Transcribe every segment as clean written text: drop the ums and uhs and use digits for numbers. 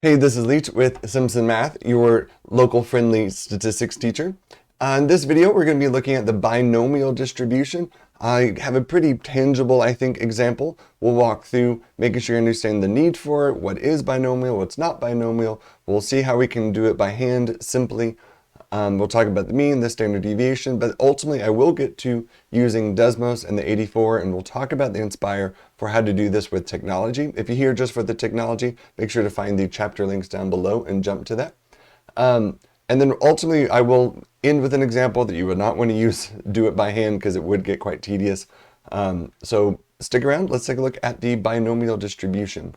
Hey, this is Leach with Simpson Math, your local friendly statistics teacher. In this video, we're going to be looking at the binomial distribution. I have a pretty tangible, I think, example. We'll walk through making sure you understand the need for it, what is binomial, what's not binomial. We'll see how we can do it by hand simply. We'll talk about the mean, the standard deviation, but ultimately I will get to using Desmos and the 84, and we'll talk about the nspire for how to do this with technology. If you're here just for the technology, make sure to find the chapter links down below and jump to that. And then ultimately I will end with an example that you would not want to do it by hand because it would get quite tedious. So stick around, let's take a look at the binomial distribution.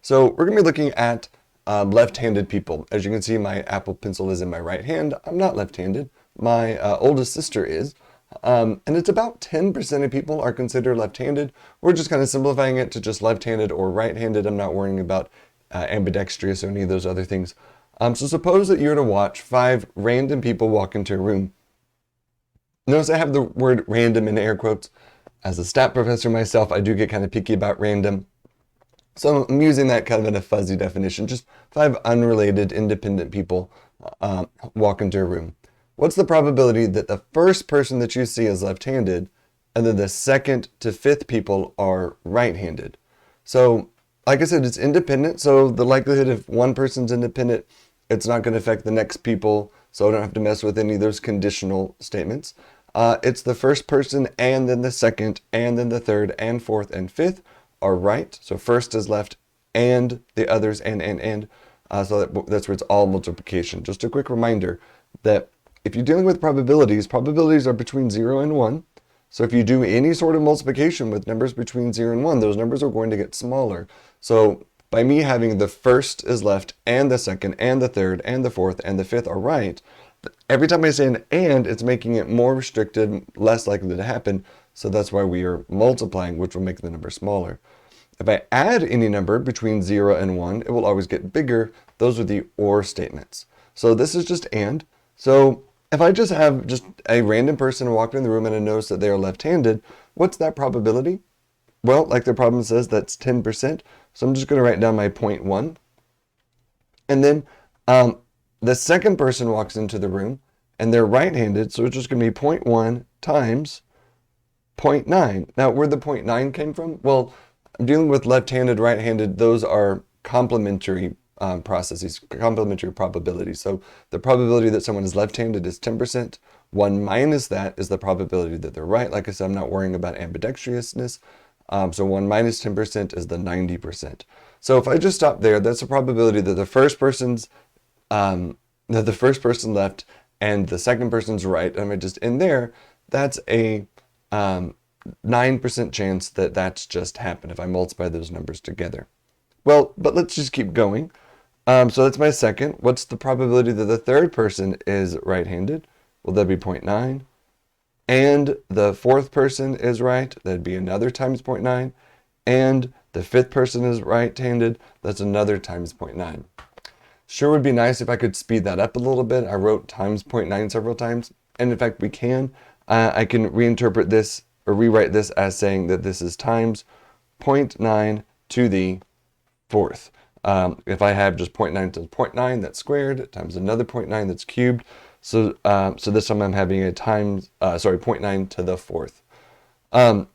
So we're going to be looking at left-handed people. As you can see, my Apple Pencil is in my right hand. I'm not left-handed. My oldest sister is. And it's about 10% of people are considered left-handed. We're just kind of simplifying it to just left-handed or right-handed. I'm not worrying about ambidextrous or any of those other things. So suppose that you were to watch 5 random people walk into a room. Notice I have the word random in air quotes. As a stat professor myself, I do get kind of picky about random. So I'm using that kind of in a fuzzy definition, just 5 unrelated independent people walk into a room. What's the probability that the first person that you see is left-handed and then the second to 5th people are right-handed? So like I said, it's independent. So the likelihood if one person's independent, it's not going to affect the next people. So I don't have to mess with any of those conditional statements. It's the first person and then the second and then the third and fourth and fifth are right. So first is left and the others and. So that's where it's all multiplication. Just a quick reminder that if you're dealing with probabilities are between 0 and 1. So if you do any sort of multiplication with numbers between 0 and 1, those numbers are going to get smaller. So by me having the first is left and the second and the third and the fourth and the fifth are right, every time I say an and, it's making it more restricted, less likely to happen. So that's why we are multiplying, which will make the number smaller. If I add any number between 0 and 1, it will always get bigger. Those are the or statements. So this is just and. So if I just have just a random person walk in the room and I notice that they are left-handed, what's that probability? Well, like the problem says, that's 10%. So I'm just going to write down my 0.1. And then the second person walks into the room and they're right-handed. So it's just going to be 0.1 times 0.9. Now, where the 0.9 came from? Well, I'm dealing with left-handed, right-handed. Those are complementary processes, complementary probabilities. So the probability that someone is left-handed is 10%. 1 minus that is the probability that they're right. Like I said, I'm not worrying about ambidextrousness. So 1 minus 10% is the 90%. So if I just stop there, that's the probability that the first person's left and the second person's right. And I just in there, that's a 9% chance that that's just happened if I multiply those numbers together. Well, but let's just keep going. So that's my second. What's the probability that the third person is right-handed? Well, that'd be 0.9. And the fourth person is right. That'd be another times 0.9. And the fifth person is right-handed. That's another times 0.9. Sure would be nice if I could speed that up a little bit. I wrote times 0.9 several times. And in fact, we can. I can reinterpret this or rewrite this as saying that this is times 0.9 to the fourth. If I have just 0.9 times 0.9, that's squared, times another 0.9, that's cubed. So this time I'm having a times, 0.9 to the fourth. So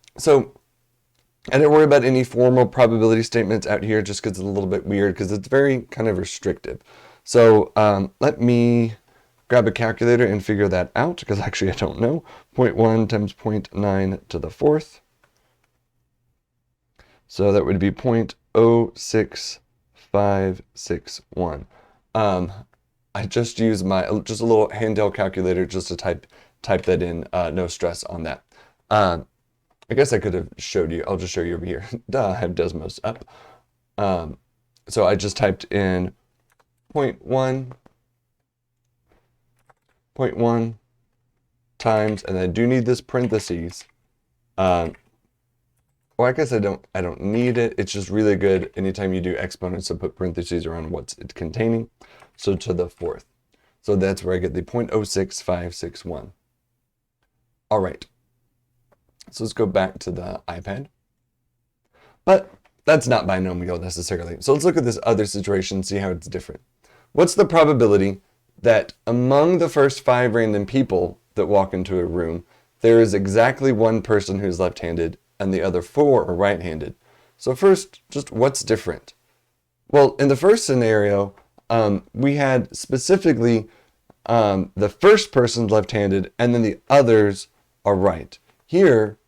I didn't worry about any formal probability statements out here just because it's a little bit weird because it's very kind of restrictive. So let me grab a calculator and figure that out because actually I don't know. 0.1 times 0.9 to the fourth. So that would be 0.06561. I just used just a little handheld calculator just to type that in. No stress on that. I guess I could have showed you. I'll just show you over here. Duh, I have Desmos up. So I just typed in 0.1 times, and I do need this parentheses. Well, I guess I don't need it. It's just really good anytime you do exponents to put parentheses around what's it containing. So to the fourth. So that's where I get the 0.06561. All right. So let's go back to the iPad. But that's not binomial necessarily. So let's look at this other situation and see how it's different. What's the probability that among the first 5 random people that walk into a room, there is exactly one person who's left-handed and the other 4 are right-handed? So first, just what's different? Well, in the first scenario, we had specifically the first person's left-handed and then the others are right. Here,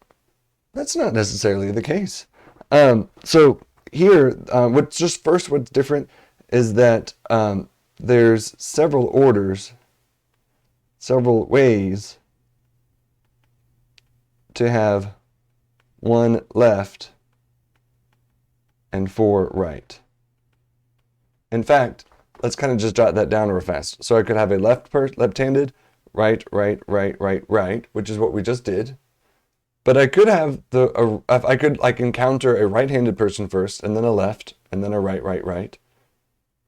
that's not necessarily the case. So here, what's different is that there's several orders, several ways to have 1 left and 4 right. In fact, let's kind of just jot that down real fast. So I could have a left-handed, right, right, right, right, right, which is what we just did. But I could have I could encounter a right-handed person first, and then a left, and then a right, right, right,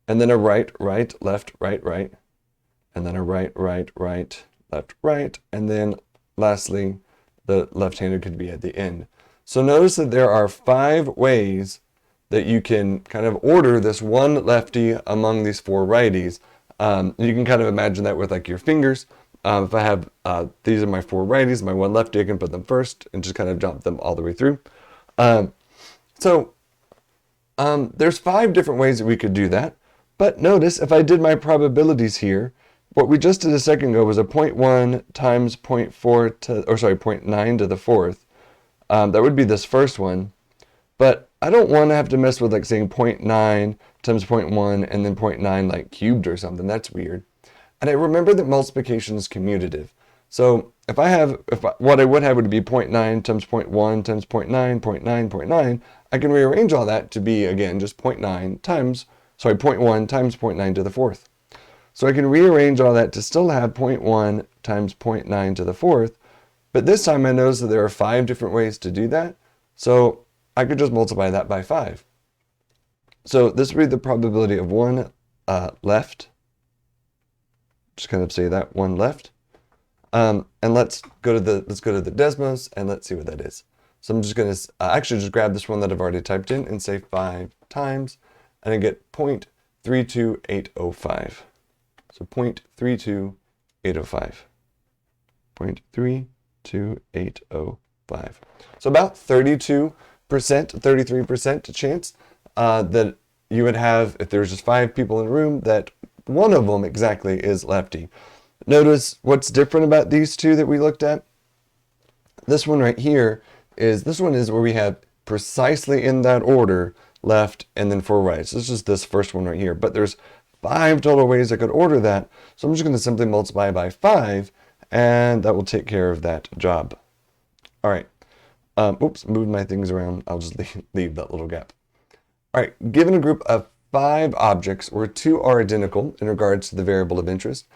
and then a right, right, left, right, right, and then a right, right, right, left, right, and then lastly, the left-handed could be at the end. So notice that there are 5 ways that you can kind of order this one lefty among these 4 righties. You can kind of imagine that with like your fingers. If I have, these are my 4 righties, my 1 lefty, I can put them first and just kind of jump them all the way through. There's 5 different ways that we could do that. But notice if I did my probabilities here, what we just did a second ago was a 0.1 times 0.4 to, or sorry, 0.9 to the 4th. That would be this first one. But I don't want to have to mess with like saying 0.9 times 0.1 and then 0.9 like cubed or something. That's weird. And I remember that multiplication is commutative. So what I would have would be 0.9 times 0.1 times 0.9, 0.9, 0.9. I can rearrange all that to be, again, just 0.1 times 0.9 to the 4th. So I can rearrange all that to still have 0.1 times 0.9 to the 4th. But this time I notice that there are 5 different ways to do that. So I could just multiply that by 5. So this would be the probability of 1 left. Just kind of say that 1 left. And let's go to the Desmos and let's see what that is. So I'm just going to actually just grab this one that I've already typed in and say 5 times, and I get 0.32805. So 0.32805. 0.32805. So about 32%, 33% chance that you would have, if there was just 5 people in a room, that one of them exactly is lefty. Notice what's different about these 2 that we looked at. This one right here is where we have precisely in that order left and then 4 right. So this is this first one right here. But there's 5 total ways I could order that. So I'm just going to simply multiply by 5 and that will take care of that job. All right. Oops, moved my things around. I'll just leave that little gap. All right, given a group of 5 objects where 2 are identical in regards to the variable of interest,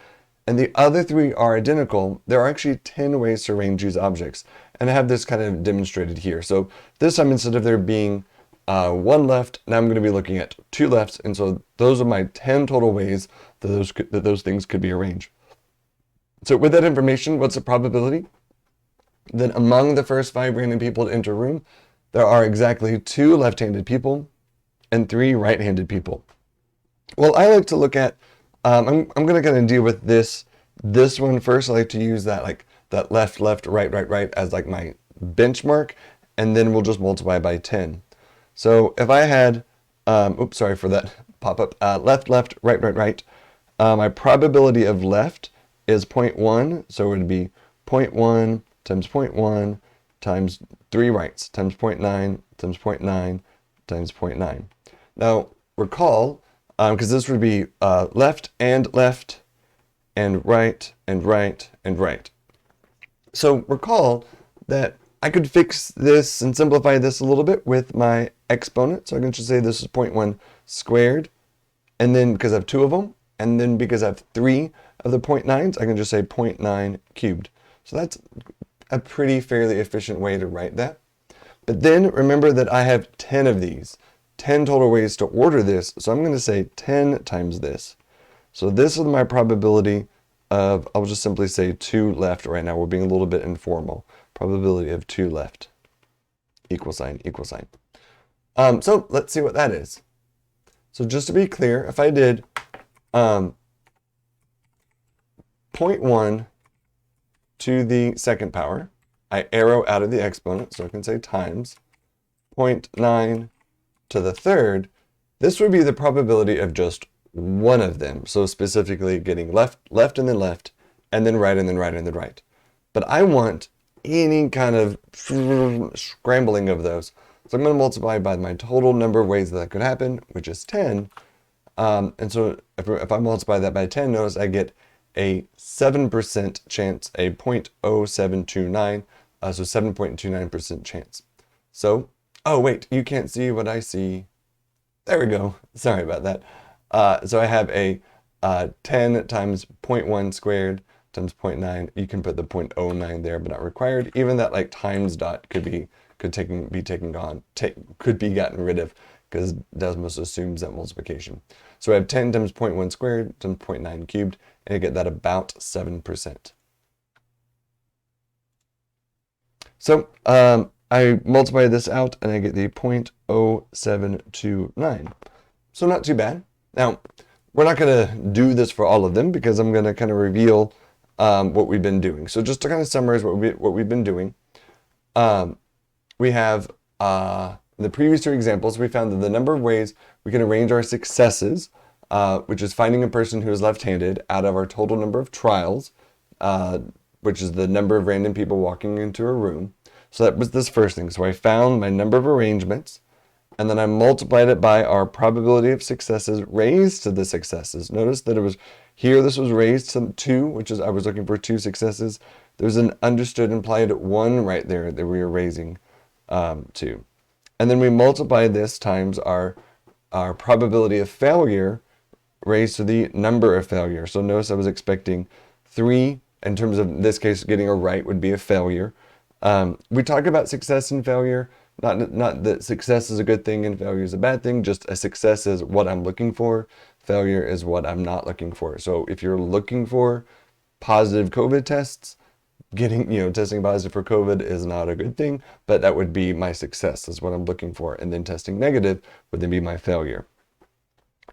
and the other 3 are identical, there are actually 10 ways to arrange these objects. And I have this kind of demonstrated here. So this time, instead of there being 1 left, now I'm going to be looking at 2 lefts. And so those are my 10 total ways that those things could be arranged. So with that information, what's the probability that among the first 5 random people to enter a room, there are exactly 2 left-handed people and 3 right-handed people? Well, I like to look at, I'm going to kind of deal with this one first. I like to use that left, left, right, right, right as like my benchmark, and then we'll just multiply by 10. So if I had, oops, sorry for that pop-up, left, left, right, right, right, my probability of left is 0.1, so it would be 0.1 times 0.1 times 3 rights times 0.9 times 0.9 times 0.9. Now recall, because this would be left and right and right and right. So recall that I could fix this and simplify this a little bit with my exponent. So I can just say this is 0.1 squared, and then because I have 2 of them, and then because I have 3 of the 0.9s, I can just say 0.9 cubed. So that's a pretty fairly efficient way to write that. But then remember that I have 10 of these, 10 total ways to order this. So I'm going to say 10 times this. So this is my probability of, I'll just simply say 2 left right now. We're being a little bit informal. Probability of 2 left. Equal sign, equal sign. So let's see what that is. So just to be clear, if I did 0.1 to the second power, I arrow out of the exponent, so I can say times 0.9 to the third, this would be the probability of just one of them. So specifically getting left, left, and then left, and then right, and then right, and then right. But I want any kind of scrambling of those. So I'm going to multiply by my total number of ways that could happen, which is 10. And so if I multiply that by 10, notice I get a 7% chance, a 0.0729, so 7.29% chance. So, oh wait, you can't see what I see. There we go. Sorry about that. So I have a 10 times 0.1 squared times 0.9. You can put the 0.09 there, but not required. Even that like times dot could be gotten rid of because Desmos assumes that multiplication. So I have 10 times 0.1 squared times 0.9 cubed, and I get that about 7%. So I multiply this out and I get the 0.0729. So not too bad. Now, we're not going to do this for all of them because I'm going to kind of reveal what we've been doing. So just to kind of summarize what we've been doing, we have in the previous two examples, we found that the number of ways we can arrange our successes, which is finding a person who is left-handed, out of our total number of trials, which is the number of random people walking into a room. So that was this first thing. So I found my number of arrangements, and then I multiplied it by our probability of successes raised to the successes. Notice that it was here, this was raised to 2, which is I was looking for 2 successes. There's an understood implied 1 right there that we were raising to. And then we multiplied this times our probability of failure raised to the number of failure. So notice I was expecting 3. In terms of, in this case, getting a right would be a failure. We talk about success and failure, not that success is a good thing and failure is a bad thing, just a success is what I'm looking for, failure is what I'm not looking for. So if you're looking for positive COVID tests, testing positive for COVID is not a good thing, but that would be my success, is what I'm looking for. And then testing negative would then be my failure.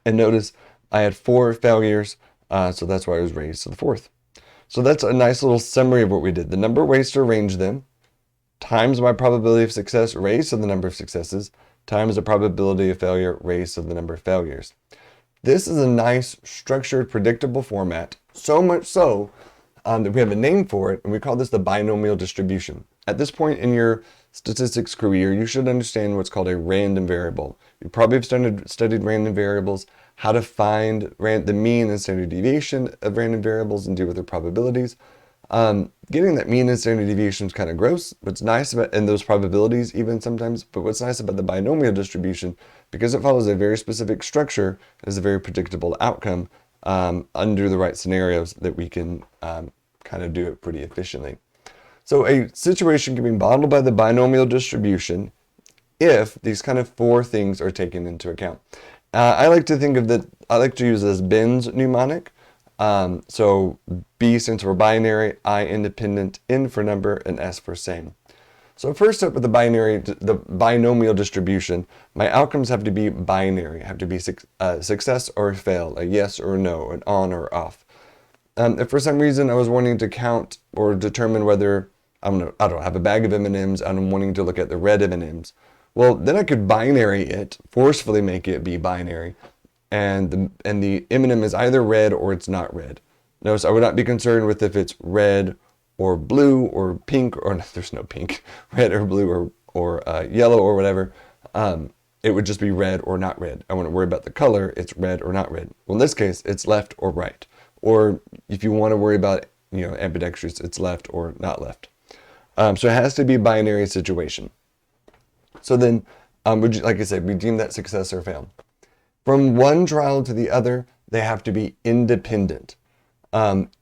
And notice I had 4 failures, so that's why I was raised to the 4th. So that's a nice little summary of what we did. The number of ways to arrange them, times my probability of success raised to the number of successes, times the probability of failure raised to the number of failures. This is a nice, structured, predictable format, so much so that we have a name for it, and we call this the binomial distribution. At this point in your statistics career, you should understand what's called a random variable. You probably have studied random variables, how to find the mean and standard deviation of random variables and deal with their probabilities. Getting that mean and standard deviation is kind of gross. What's nice about, and those probabilities even sometimes, but what's nice about the binomial distribution, because it follows a very specific structure, is a very predictable outcome under the right scenarios that we can kind of do it pretty efficiently. So a situation can be modeled by the binomial distribution if these kind of 4 things are taken into account. I like to use this BIN's mnemonic. So B stands for binary, I independent, N for number, and S for same. So first up with the binomial distribution, my outcomes have to be binary, have to be success or fail, a yes or no, an on or off. If for some reason I was wanting to count or determine whether, I don't have a bag of M&Ms and I'm wanting to look at the red M&Ms, well, then I could binary it, forcefully make it be binary, and the M&M is either red or it's not red. Notice I would not be concerned with if it's red or blue or pink, or no, there's no pink, red or blue or yellow or whatever. It would just be red or not red. I wouldn't worry about the color, it's red or not red. Well, in this case, it's left or right. Or if you want to worry about ambidextrous, it's left or not left. So it has to be a binary situation. So then, like I said, we deem that success or fail. From one trial to the other, they have to be independent.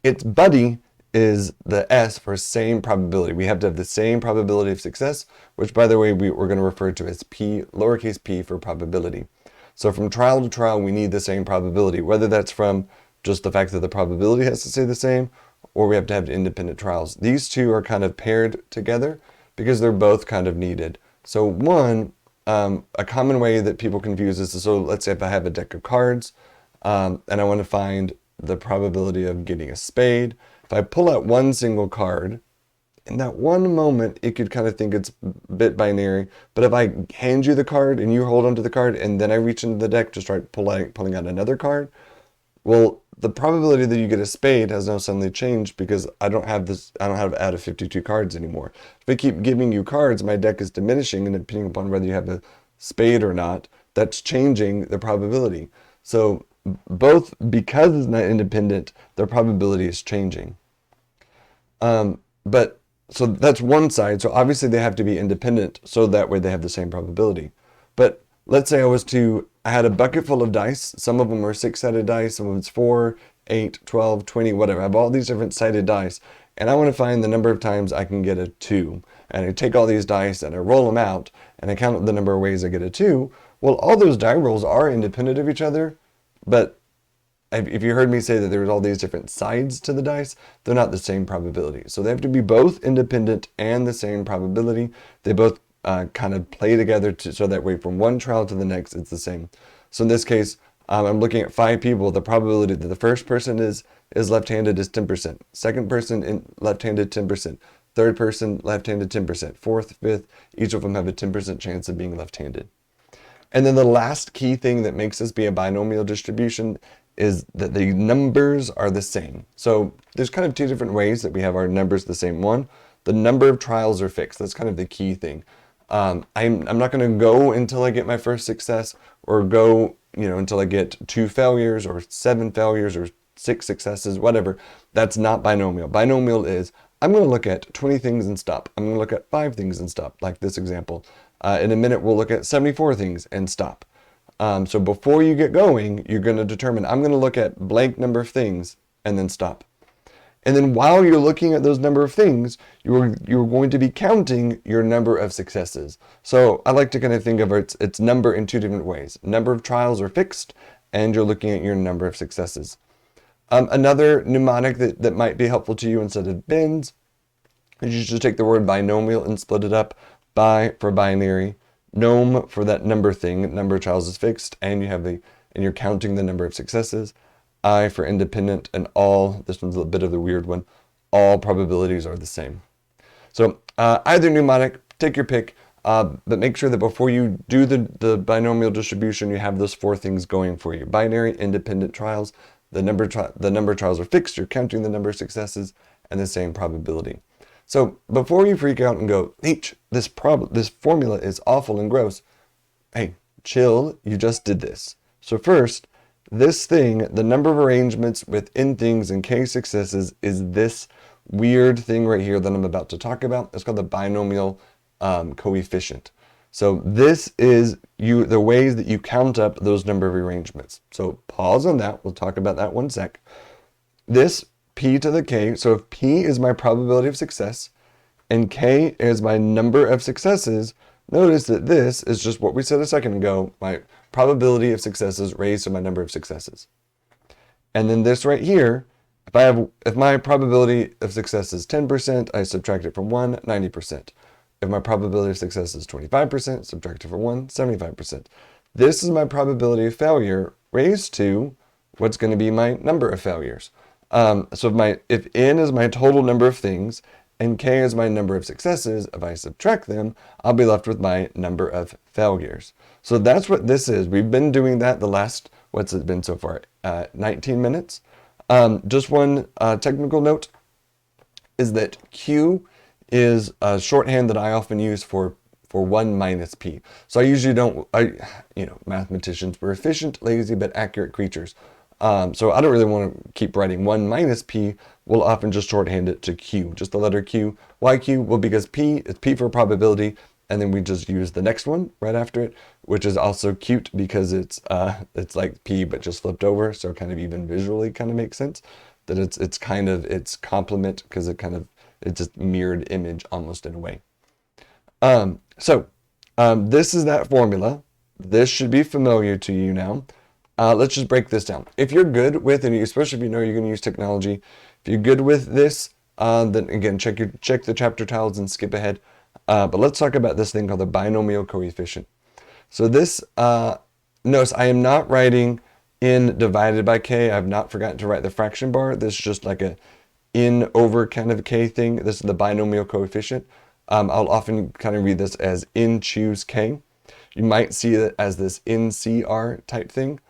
Its buddy is the S for same probability. We have to have the same probability of success, which, by the way, we're going to refer to as P, lowercase p for probability. So from trial to trial, we need the same probability, whether that's from just the fact that the probability has to stay the same, or we have to have independent trials. These two are kind of paired together because they're both kind of needed. So one, a common way that people confuse this is, so let's say if I have a deck of cards and I want to find the probability of getting a spade. If I pull out one single card, in that one moment, it could kind of think it's a bit binary. But if I hand you the card and you hold onto the card and then I reach into the deck to start pulling out another card, well, the probability that you get a spade has now suddenly changed because I don't have out of 52 cards anymore. If I keep giving you cards, my deck is diminishing, and depending upon whether you have a spade or not, that's changing the probability. So both, because it's not independent, the probability is changing. So that's one side. So obviously they have to be independent so that way they have the same probability. But let's say I had a bucket full of dice. Some of them are 6-sided dice, some of them it's 4, 8, 12, 20, whatever. I have all these different sided dice, and I want to find the number of times I can get a 2. And I take all these dice and I roll them out, and I count the number of ways I get a 2. Well, all those die rolls are independent of each other, but if you heard me say that there's all these different sides to the dice, they're not the same probability. So they have to be both independent and the same probability. They both kind of play together so that way from one trial to the next, it's the same. So in this case, I'm looking at 5 people. The probability that the first person is left-handed is 10%. Second person left-handed, 10%. Third person left-handed, 10%. Fourth, fifth, each of them have a 10% chance of being left-handed. And then the last key thing that makes this be a binomial distribution is that the numbers are the same. So there's kind of 2 different ways that we have our numbers the same. One, the number of trials are fixed. That's kind of the key thing. I'm not going to go until I get my first success, or go, until I get 2 failures or 7 failures or 6 successes, whatever. That's not binomial. Binomial is, I'm going to look at 20 things and stop. I'm going to look at 5 things and stop, like this example. In a minute, we'll look at 74 things and stop. So before you get going, you're going to determine, I'm going to look at blank number of things and then stop. And then while you're looking at those number of things, you're going to be counting your number of successes. So I like to kind of think of its number in 2 different ways. Number of trials are fixed, and you're looking at your number of successes. Another mnemonic that might be helpful to you instead of bins is you just take the word binomial and split it up. Bi for binary, nom for that number thing, number of trials is fixed, and you're counting the number of successes. I for independent, and all, this one's a bit of the weird one, all probabilities are the same. So either mnemonic, take your pick, but make sure that before you do the binomial distribution, you have those 4 things going for you. Binary, independent trials, the number of trials are fixed, you're counting the number of successes, and the same probability. So before you freak out and go, this formula is awful and gross, hey, chill, you just did this. So first, this thing, the number of arrangements within things and k successes, is this weird thing right here that I'm about to talk about. It's called the binomial coefficient. So this is the ways that you count up those number of arrangements. So pause on that. We'll talk about that one sec. This p to the k, so if p is my probability of success and k is my number of successes, notice that this is just what we said a second ago, my probability of successes raised to my number of successes. And then this right here, if my probability of success is 10%, I subtract it from 1, 90%. If my probability of success is 25%, subtract it from 1, 75%. This is my probability of failure raised to what's going to be my number of failures. So if n is my total number of things and k is my number of successes, if I subtract them, I'll be left with my number of failures. So that's what this is. We've been doing that the last, what's it been so far? 19 minutes. Just one technical note is that Q is a shorthand that I often use for 1 minus P. So I usually don't, mathematicians, we're efficient, lazy, but accurate creatures. So I don't really want to keep writing 1 minus P. We'll often just shorthand it to Q, just the letter Q. Why Q? Well, because P is P for probability, and then we just use the next one right after it, which is also cute because it's like P but just flipped over, so kind of even visually kind of makes sense that it's complement because it's just mirrored image almost in a way. This is that formula. This should be familiar to you now. Let's just break this down. If you're good with, and especially if you know you're going to use technology, if you're good with this, then again, check the chapter titles and skip ahead. But let's talk about this thing called the binomial coefficient. So this, notice I am not writing n divided by k. I've not forgotten to write the fraction bar. This is just like a n over kind of k thing. This is the binomial coefficient. I'll often kind of read this as n choose k. You might see it as this NCR type thing,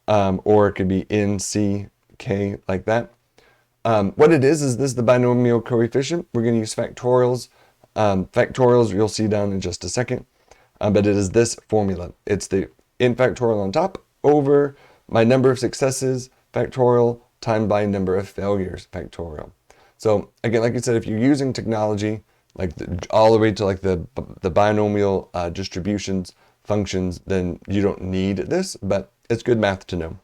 or it could be NCK like that. What it is this is the binomial coefficient. We're going to use factorials. Factorials you'll see down in just a second, but it is this formula. It's the n factorial on top over my number of successes factorial times by number of failures factorial. So again, like I said, if you're using technology like all the way to like the binomial distributions functions, then you don't need this, but it's good math to know.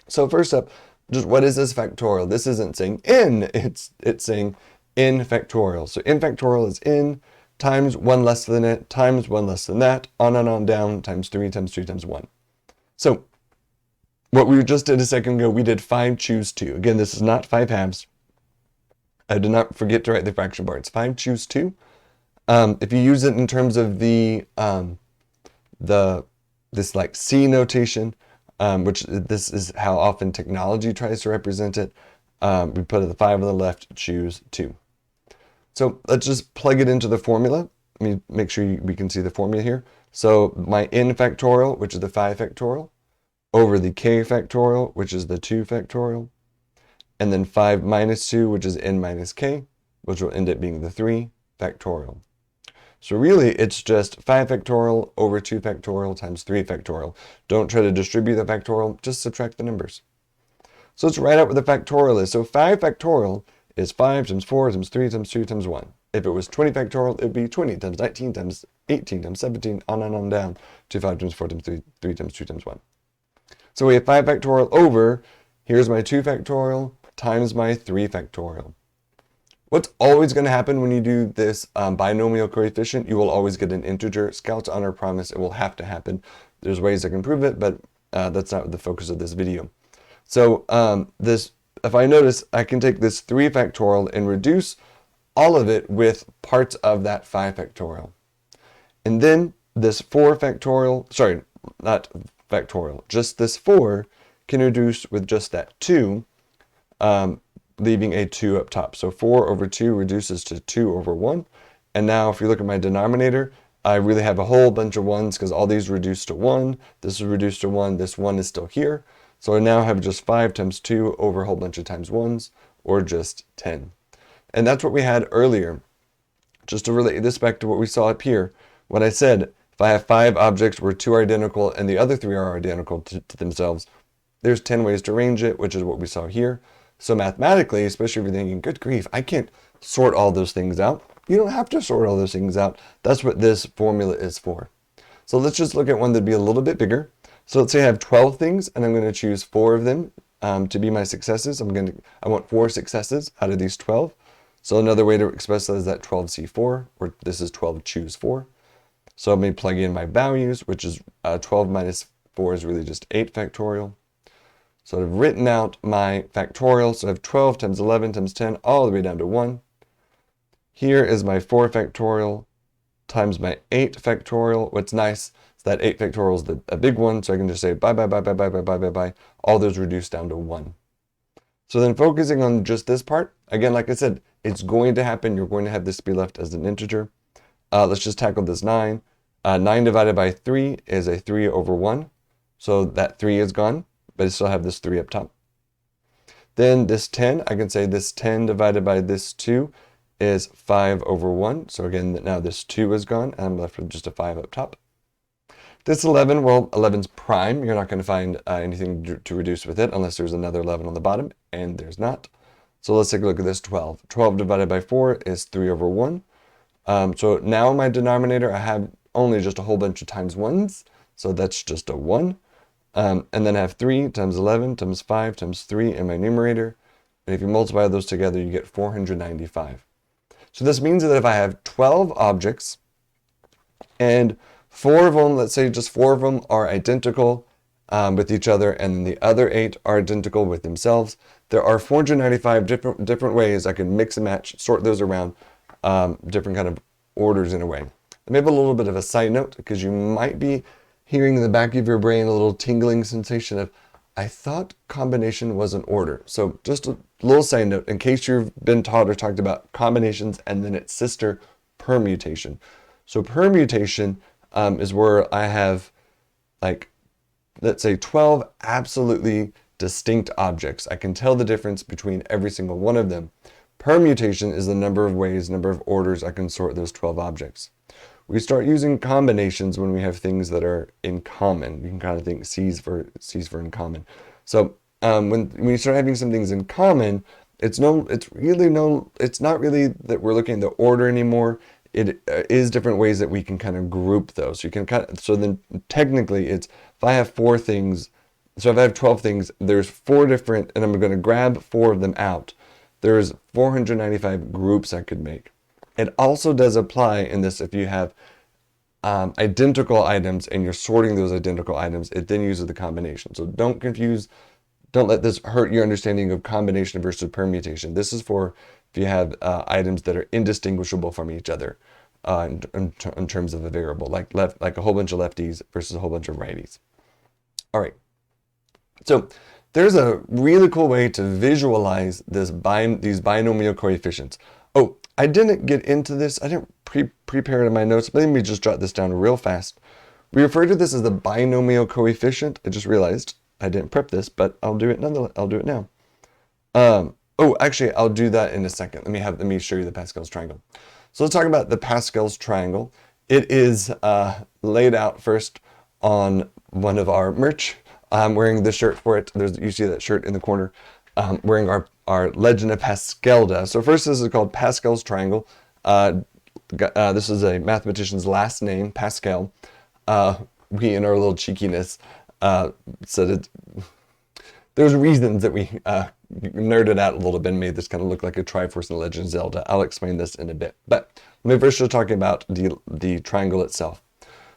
So first up, just what is this factorial? This isn't saying n, it's saying n factorial. So n factorial is n times 1 less than it times 1 less than that, on and on down, times 3 times 3 times 1. So what we just did a second ago, we did 5 choose 2. Again, this is not 5 halves. I did not forget to write the fraction bar. It's 5 choose 2. If you use it in terms of this like C notation, which this is how often technology tries to represent it, we put the 5 on the left, choose 2. So let's just plug it into the formula. Let me make sure we can see the formula here. So my n factorial, which is the 5 factorial, over the k factorial, which is the 2 factorial, and then 5 minus 2, which is n minus k, which will end up being the 3 factorial. So really, it's just 5 factorial over 2 factorial times 3 factorial. Don't try to distribute the factorial, just subtract the numbers. So let's write out what the factorial is. So 5 factorial is 5 times 4 times 3 times 2 times 1. If it was 20 factorial, it would be 20 times 19 times 18 times 17, on and on down to 5 times 4 times 3, 3 times 2 times 1. So we have 5 factorial over, here's my 2 factorial times my 3 factorial. What's always going to happen when you do this binomial coefficient, you will always get an integer. Scout's honor promise, it will have to happen. There's ways I can prove it, but that's not the focus of this video. So if I notice, I can take this 3 factorial and reduce all of it with parts of that 5 factorial. And then this 4 factorial, sorry, not factorial, just this 4 can reduce with just that 2, leaving a 2 up top. So 4 over 2 reduces to 2 over 1. And now if you look at my denominator, I really have a whole bunch of 1s because all these reduce to 1. This is reduced to 1. This 1 is still here. So I now have just 5 times 2 over a whole bunch of times 1s, or just 10. And that's what we had earlier. Just to relate this back to what we saw up here, when I said if I have 5 objects where 2 are identical and the other 3 are identical to themselves, there's 10 ways to arrange it, which is what we saw here. So mathematically, especially if you're thinking, good grief, I can't sort all those things out. You don't have to sort all those things out. That's what this formula is for. So let's just look at one that'd be a little bit bigger. So let's say I have 12 things, and I'm going to choose 4 of them to be my successes. I want 4 successes out of these 12. So another way to express that is that 12C4, or this is 12 choose 4. So I'm going to plug in my values, which is 12 minus 4 is really just 8 factorial. So I've written out my factorial. So I have 12 times 11 times 10 all the way down to 1. Here is my 4 factorial times my 8 factorial. What's nice is that 8 factorial is a big one, so I can just say bye, bye, bye, bye, bye, bye, bye, bye, bye. All those reduce down to 1. So then focusing on just this part, again, like I said, it's going to happen. You're going to have this be left as an integer. Let's just tackle this 9. 9 divided by 3 is a 3 over 1. So that 3 is gone, but I still have this 3 up top. Then this 10, I can say this 10 divided by this 2 is 5 over 1. So again, now this 2 is gone, and I'm left with just a 5 up top. This 11, well, 11's prime. You're not going to find anything to reduce with it unless there's another 11 on the bottom, and there's not. So let's take a look at this 12. 12 divided by 4 is 3 over 1. So now in my denominator, I have only just a whole bunch of times 1s. So that's just a 1. And then I have 3 times 11 times 5 times 3 in my numerator. And if you multiply those together, you get 495. So this means that if I have 12 objects and 4 of them, let's say just 4 of them are identical with each other, and the other 8 are identical with themselves, there are 495 different ways I can mix and match, sort those around, different kind of orders in a way. Maybe a little bit of a side note, because you might be hearing in the back of your brain a little tingling sensation of, I thought combination was an order. So just a little side note, in case you've been taught or talked about combinations and then its sister, permutation. So permutation is where I have, like, let's say 12 absolutely distinct objects. I can tell the difference between every single one of them. Permutation is the number of ways, number of orders I can sort those 12 objects. We start using combinations when we have things that are in common. You can kind of think C's for in common. So when you start having some things in common, it's not really that we're looking at the order anymore. It is different ways that we can kind of group those. You can so then technically it's, if I have 4 things, so if I have 12 things, there's 4 different, and I'm going to grab 4 of them out. There's 495 groups I could make. It also does apply in this if you have identical items and you're sorting those identical items, it then uses the combination. So don't let this hurt your understanding of combination versus permutation. This is for if you have items that are indistinguishable from each other in terms of a variable, like a whole bunch of lefties versus a whole bunch of righties. All right. So there's a really cool way to visualize these binomial coefficients. Oh, I didn't get into this. I didn't prepare it in my notes, but let me just jot this down real fast. We refer to this as the binomial coefficient. I just realized I didn't prep this, but I'll do it nonetheless. I'll do it now. Oh, actually, I'll do that in a second. Let me show you the Pascal's triangle. So let's talk about the Pascal's triangle. It is laid out first on one of our merch. I'm wearing the shirt for it. You see that shirt in the corner. Wearing our Legend of Pascalda. So first, this is called Pascal's triangle. This is a mathematician's last name, Pascal. We, in our little cheekiness, said it. There's reasons that we nerded out a little bit and made this kind of look like a Triforce in the Legend of Zelda. I'll explain this in a bit. But let me first start talking about the triangle itself.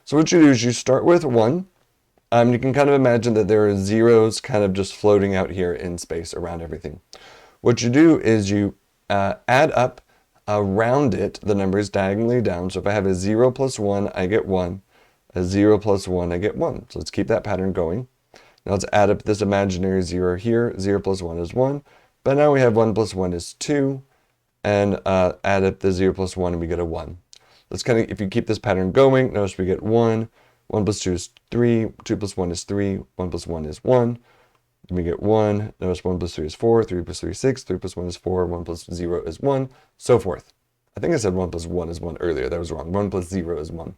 So what you do is you start with 1. You can kind of imagine that there are zeros kind of just floating out here in space around everything. What you do is you add up around it the numbers diagonally down. So if I have a 0 plus 1, I get 1. A 0 plus 1, I get 1. So let's keep that pattern going. Now let's add up this imaginary 0 here. 0 plus 1 is 1. But now we have 1 plus 1 is 2. And add up the 0 plus 1 and we get a 1. Let's kind of, if you keep this pattern going, notice we get 1. 1 plus 2 is 3. 2 plus 1 is 3. 1 plus 1 is 1. We get 1. Notice 1 plus 3 is 4. 3 plus 3 is 6. 3 plus 1 is 4. 1 plus 0 is 1. So forth. I think I said 1 plus 1 is 1 earlier. That was wrong. 1 plus 0 is 1.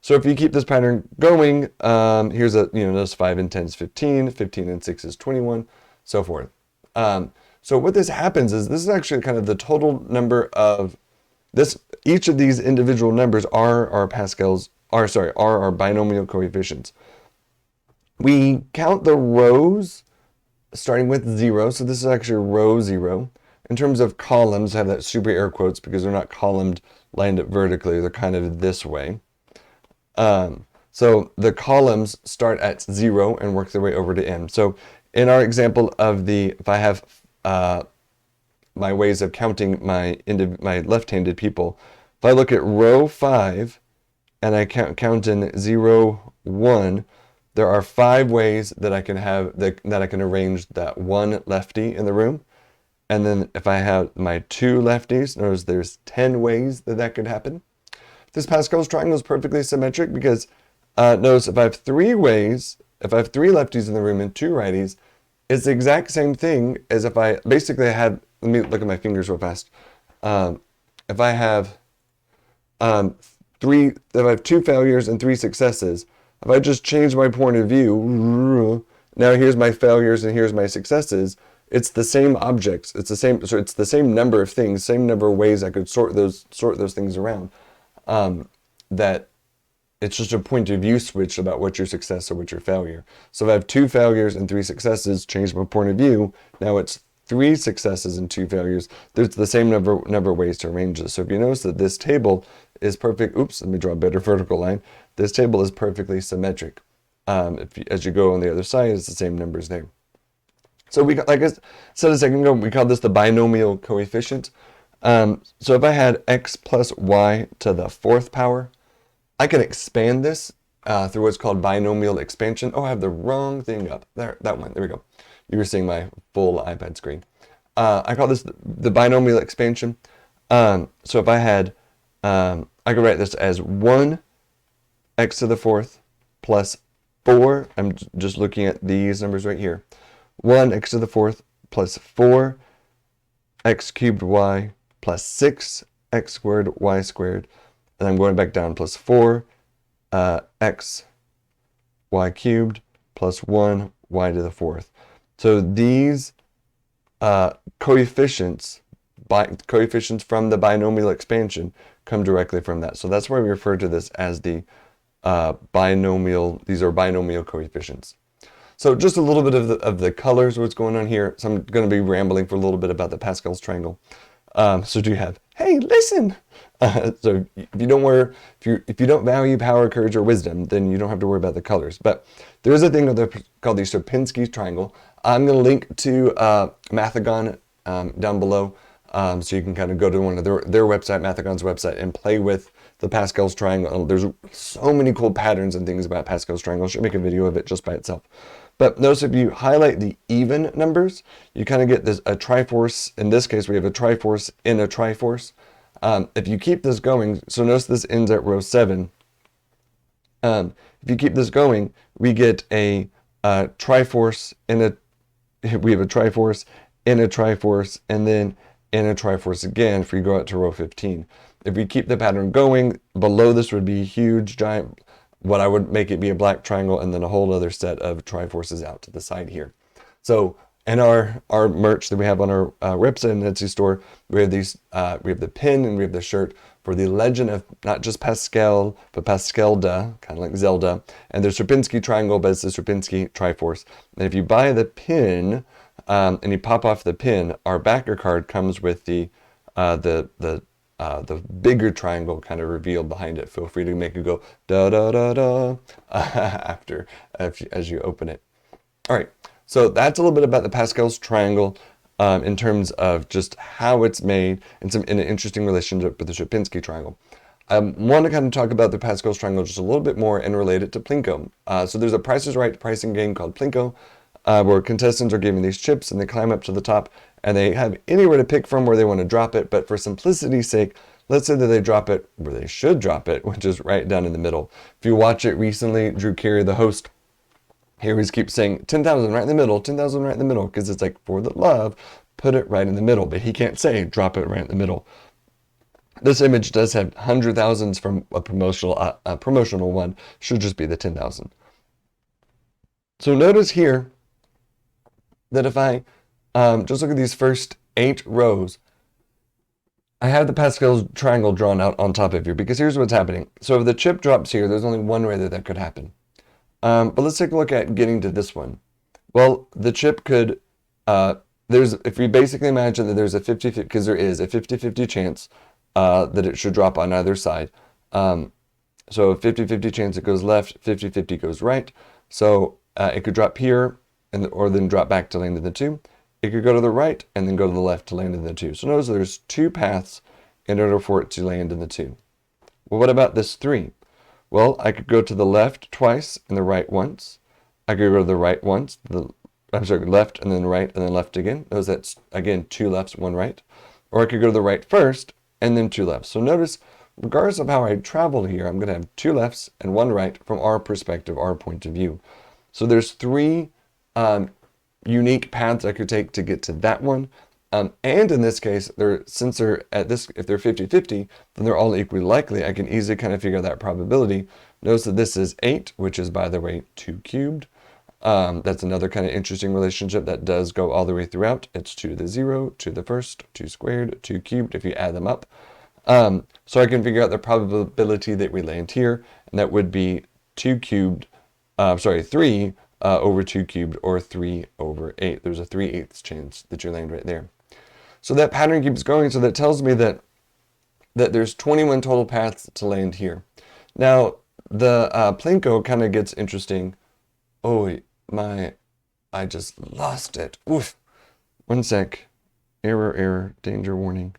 So if you keep this pattern going, here's notice 5 and 10 is 15. 15 and 6 is 21. So forth. So what this happens is this is actually kind of the total number of this. Each of these individual numbers are our our binomial coefficients. We count the rows starting with 0. So this is actually row 0. In terms of columns, I have that super air quotes because they're not columned lined up vertically. They're kind of this way. So the columns start at 0 and work their way over to m. So in our example of if I have my ways of counting my left-handed people, if I look at row 5 and I count in 0, 1, there are 5 ways that I can have that I can arrange that one lefty in the room. And then if I have my 2 lefties, notice there's 10 ways that could happen. This Pascal's triangle is perfectly symmetric because notice if I have 3 ways, if I have 3 lefties in the room and 2 righties, it's the exact same thing as if I basically had, let me look at my fingers real fast. If I have if I have 2 failures and 3 successes, if I just change my point of view, now here's my failures and here's my successes. It's the same objects. It's the same number of things, same number of ways I could sort those things around. That it's just a point of view switch about what's your success or what's your failure. So if I have 2 failures and 3 successes, change my point of view. Now it's 3 successes and 2 failures. There's the same number of ways to arrange this. So if you notice that this table is perfect, let me draw a better vertical line. This table is perfectly symmetric. As you go on the other side, it's the same numbers there. So like I said a second ago, we call this the binomial coefficient. So if I had x plus y to the 4th power, I can expand this through what's called binomial expansion. Oh, I have the wrong thing up. There, that one. There we go. You were seeing my full iPad screen. I call this the binomial expansion. So if I had, I could write this as 1 x to the fourth plus 4. I'm just looking at these numbers right here. 1 x to the fourth plus 4 x cubed y plus 6 x squared y squared. And I'm going back down plus 4 x y cubed plus 1 y to the fourth. So these coefficients from the binomial expansion come directly from that. So that's why we refer to this as the binomial. These are binomial coefficients. So just a little bit of the colors, what's going on here. So I'm going to be rambling for a little bit about the Pascal's triangle. So do you have, hey, listen. So if you don't value power, courage, or wisdom, then you don't have to worry about the colors. But there is a thing called the Sierpinski triangle. I'm going to link to Mathagon down below, so you can kind of go to one of their website, Mathagon's website, and play with the Pascal's triangle. There's so many cool patterns and things about Pascal's triangle. I should make a video of it just by itself. But notice if you highlight the even numbers, you kind of get this a triforce. In this case, we have a triforce in a triforce. If you keep this going, so notice this ends at row 7. If you keep this going, we get a triforce in a, we have a triforce in a triforce, and then in a triforce again if we go out to row 15. If we keep the pattern going, below this would be a huge, giant, what I would make it be a black triangle, and then a whole other set of triforces out to the side here. So in our merch that we have on our website and Etsy store, we have these, we have the pin and we have the shirt for the legend of not just Pascal, but Pascalda, kind of like Zelda, and the Sierpinski triangle, but it's the Sierpinski triforce. And if you buy the pin, and you pop off the pin, our backer card comes with the bigger triangle kind of revealed behind it. Feel free to make it go da da da da after as you open it. All right, so that's a little bit about the Pascal's triangle in terms of just how it's made and in an interesting relationship with the Sierpinski triangle. I want to kind of talk about the Pascal's triangle just a little bit more and relate it to Plinko. So there's a Price is Right pricing game called Plinko, where contestants are given these chips and they climb up to the top and they have anywhere to pick from where they want to drop it. But for simplicity's sake, let's say that they drop it where they should drop it, which is right down in the middle. If you watch it recently, Drew Carey, the host, he always keeps saying 10,000 right in the middle, 10,000 right in the middle, because it's like, for the love, put it right in the middle. But he can't say drop it right in the middle. This image does have 100,000s from a promotional one, should just be the 10,000. So notice here that if I just look at these first 8 rows, I have the Pascal's triangle drawn out on top of here, because here's what's happening. So if the chip drops here, there's only one way that could happen. But let's take a look at getting to this one. Well, the chip could, if we basically imagine that there's a 50-50, because there is a 50-50 chance that it should drop on either side. So 50-50 chance it goes left, 50-50 goes right. So it could drop here, or then drop back to land in the 2. It could go to the right and then go to the left to land in the 2. So notice there's 2 paths in order for it to land in the 2. Well, what about this 3? Well, I could go to the left twice and the right once. I could go to the right once, left and then right and then left again. That's, again, 2 lefts, 1 right. Or I could go to the right first and then 2 lefts. So notice, regardless of how I travel here, I'm going to have 2 lefts and 1 right from our perspective, our point of view. So there's 3 unique paths I could take to get to that one. And in this case, since they're at this, if they're 50-50, then they're all equally likely. I can easily kind of figure out that probability. Notice that this is 8, which is, by the way, 2 cubed. That's another kind of interesting relationship that does go all the way throughout. It's 2 to the 0, 2 to the first, 2 squared, 2 cubed, if you add them up. So I can figure out the probability that we land here, and that would be 3 over 2 cubed, or 3 over 8. There's a 3/8 chance that you land right there. So that pattern keeps going, so that tells me that there's 21 total paths to land here. Now, the Plinko kind of gets interesting. Oh, I just lost it. Oof. One sec. Error, danger warning.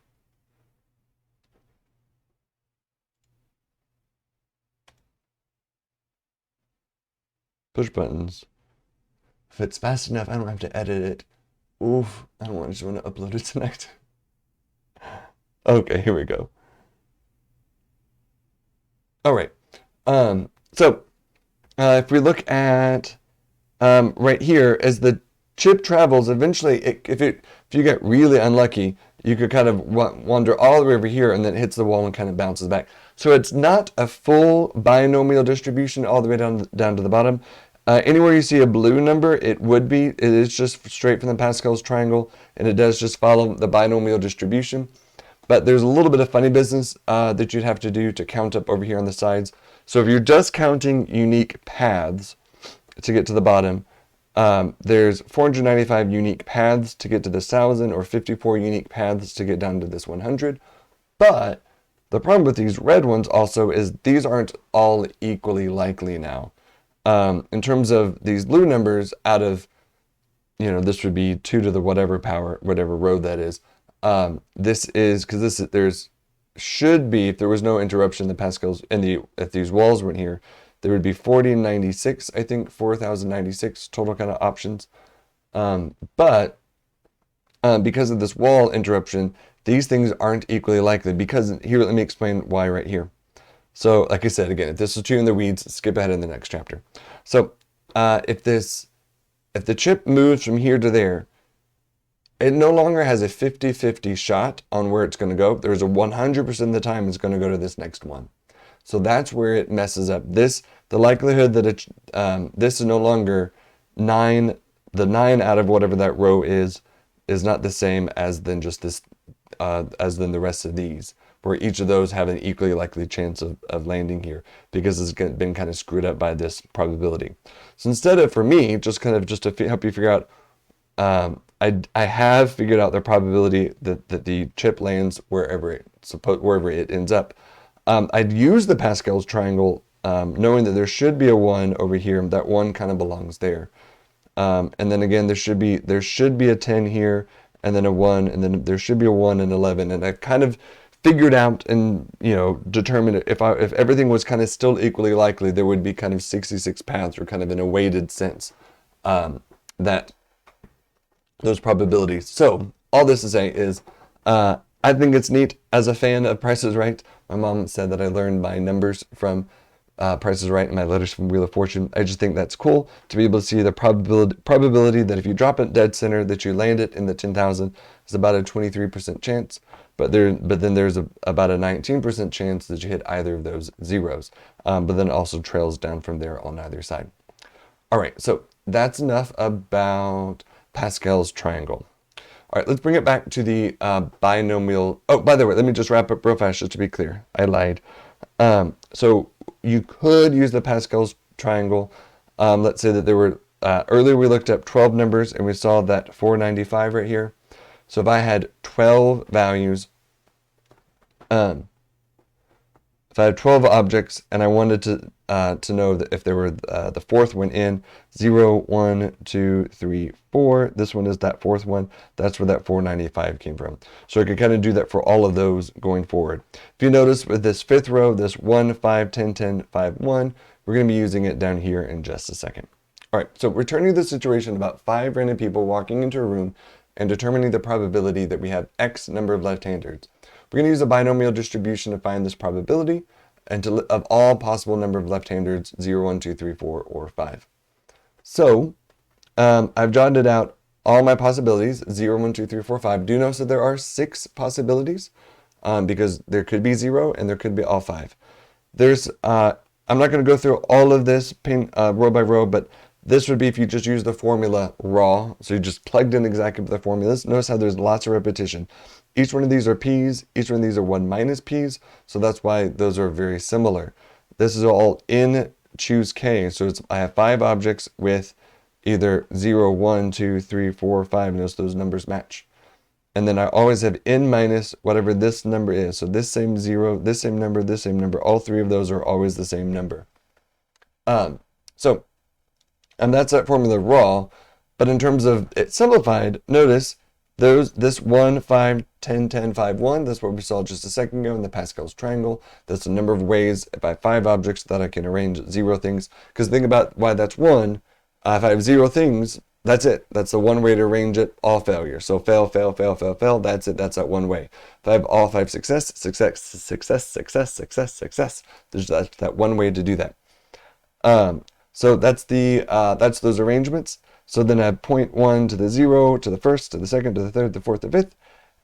push buttons. If it's fast enough, I don't have to edit it. Oof, I don't just want to upload it tonight. Okay, here we go. All right. If we look at right here, as the chip travels, eventually, if you get really unlucky, you could kind of wander all the way over here and then it hits the wall and kind of bounces back. So it's not a full binomial distribution all the way down to the bottom. Anywhere you see a blue number, it is just straight from the Pascal's triangle, and it does just follow the binomial distribution. But there's a little bit of funny business that you'd have to do to count up over here on the sides. So if you're just counting unique paths to get to the bottom, there's 495 unique paths to get to this 1,000, or 54 unique paths to get down to this 100. But the problem with these red ones also is these aren't all equally likely now. In terms of these blue numbers, out of, this would be 2 to the whatever power, whatever row that is. This is, because should be, if there was no interruption, the Pascals, if these walls weren't here, there would be 4096, I think, 4096 total kind of options. But because of this wall interruption, these things aren't equally likely, because here, let me explain why right here. So, like I said, again, if this is too in the weeds, skip ahead in the next chapter. So, if the chip moves from here to there, it no longer has a 50-50 shot on where it's going to go. There's a 100% of the time it's going to go to this next one. So that's where it messes up. The likelihood that this is no longer 9, the 9 out of whatever that row is not the same as then just this, as then the rest of these, where each of those have an equally likely chance of landing here, because it's been kind of screwed up by this probability. So instead of, for me, just to help you figure out, I have figured out the probability that the chip lands wherever it ends up. I'd use the Pascal's triangle, knowing that there should be a 1 over here. That 1 kind of belongs there. And then again, there should be a 10 here, and then a 1, and then there should be a 1 and 11. And I kind of figured out and determined if everything was kind of still equally likely, there would be kind of 66 paths, or kind of in a weighted sense, that those probabilities. So all this to say is, I think it's neat as a fan of Price is Right. My mom said that I learned my numbers from Price is Right and my letters from Wheel of Fortune. I just think that's cool to be able to see the probability that if you drop it dead center, that you land it in the 10,000 is about a 23% chance. But then there's about a 19% chance that you hit either of those zeros. But then it also trails down from there on either side. All right, so that's enough about Pascal's triangle. All right, let's bring it back to the binomial. Oh, by the way, let me just wrap up real fast just to be clear. I lied. So you could use the Pascal's triangle. Let's say that there were, earlier we looked up 12 numbers and we saw that 495 right here. So if I had 12 values, if I had 12 objects and I wanted to know that if there were the fourth one in 0, 1, 2, 3, 4, this one is that fourth one. That's where that 495 came from. So I could kind of do that for all of those going forward. If you notice with this fifth row, this 1, 5, 10, 10, 5, 1, we're going to be using it down here in just a second. All right, so returning to the situation about 5 random people walking into a room and determining the probability that we have X number of left-handers. We're going to use a binomial distribution to find this probability and of all possible number of left-handers, 0, 1, 2, 3, 4, or 5. So I've jotted out all my possibilities, 0, 1, 2, 3, 4, 5. Do notice that there are 6 possibilities because there could be 0 and there could be all 5. I'm not going to go through all of this row by row, but this would be if you just use the formula raw. So you just plugged in exactly the formulas. Notice how there's lots of repetition. Each one of these are p's. Each one of these are 1 minus p's. So that's why those are very similar. This is all in choose k. So I have 5 objects with either 0, 1, 2, 3, 4, 5. Notice those numbers match. And then I always have n minus whatever this number is. So this same 0, this same number, this same number. All 3 of those are always the same number. And that's that formula raw. But in terms of it simplified, notice this 1, 5, 10, 10, 5, 1, that's what we saw just a second ago in the Pascal's triangle. That's the number of ways if I have 5 objects that I can arrange 0 things. Because think about why that's 1. If I have 0 things, that's it. That's the one way to arrange it, all failure. So fail, fail, fail, fail, fail. That's it. That's that one way. If I have all 5 success, success, success, success, success, success, there's that one way to do that. So that's those arrangements. So then I have 0.1 to the 0, to the first, to the second, to the third, to the fourth, to the fifth.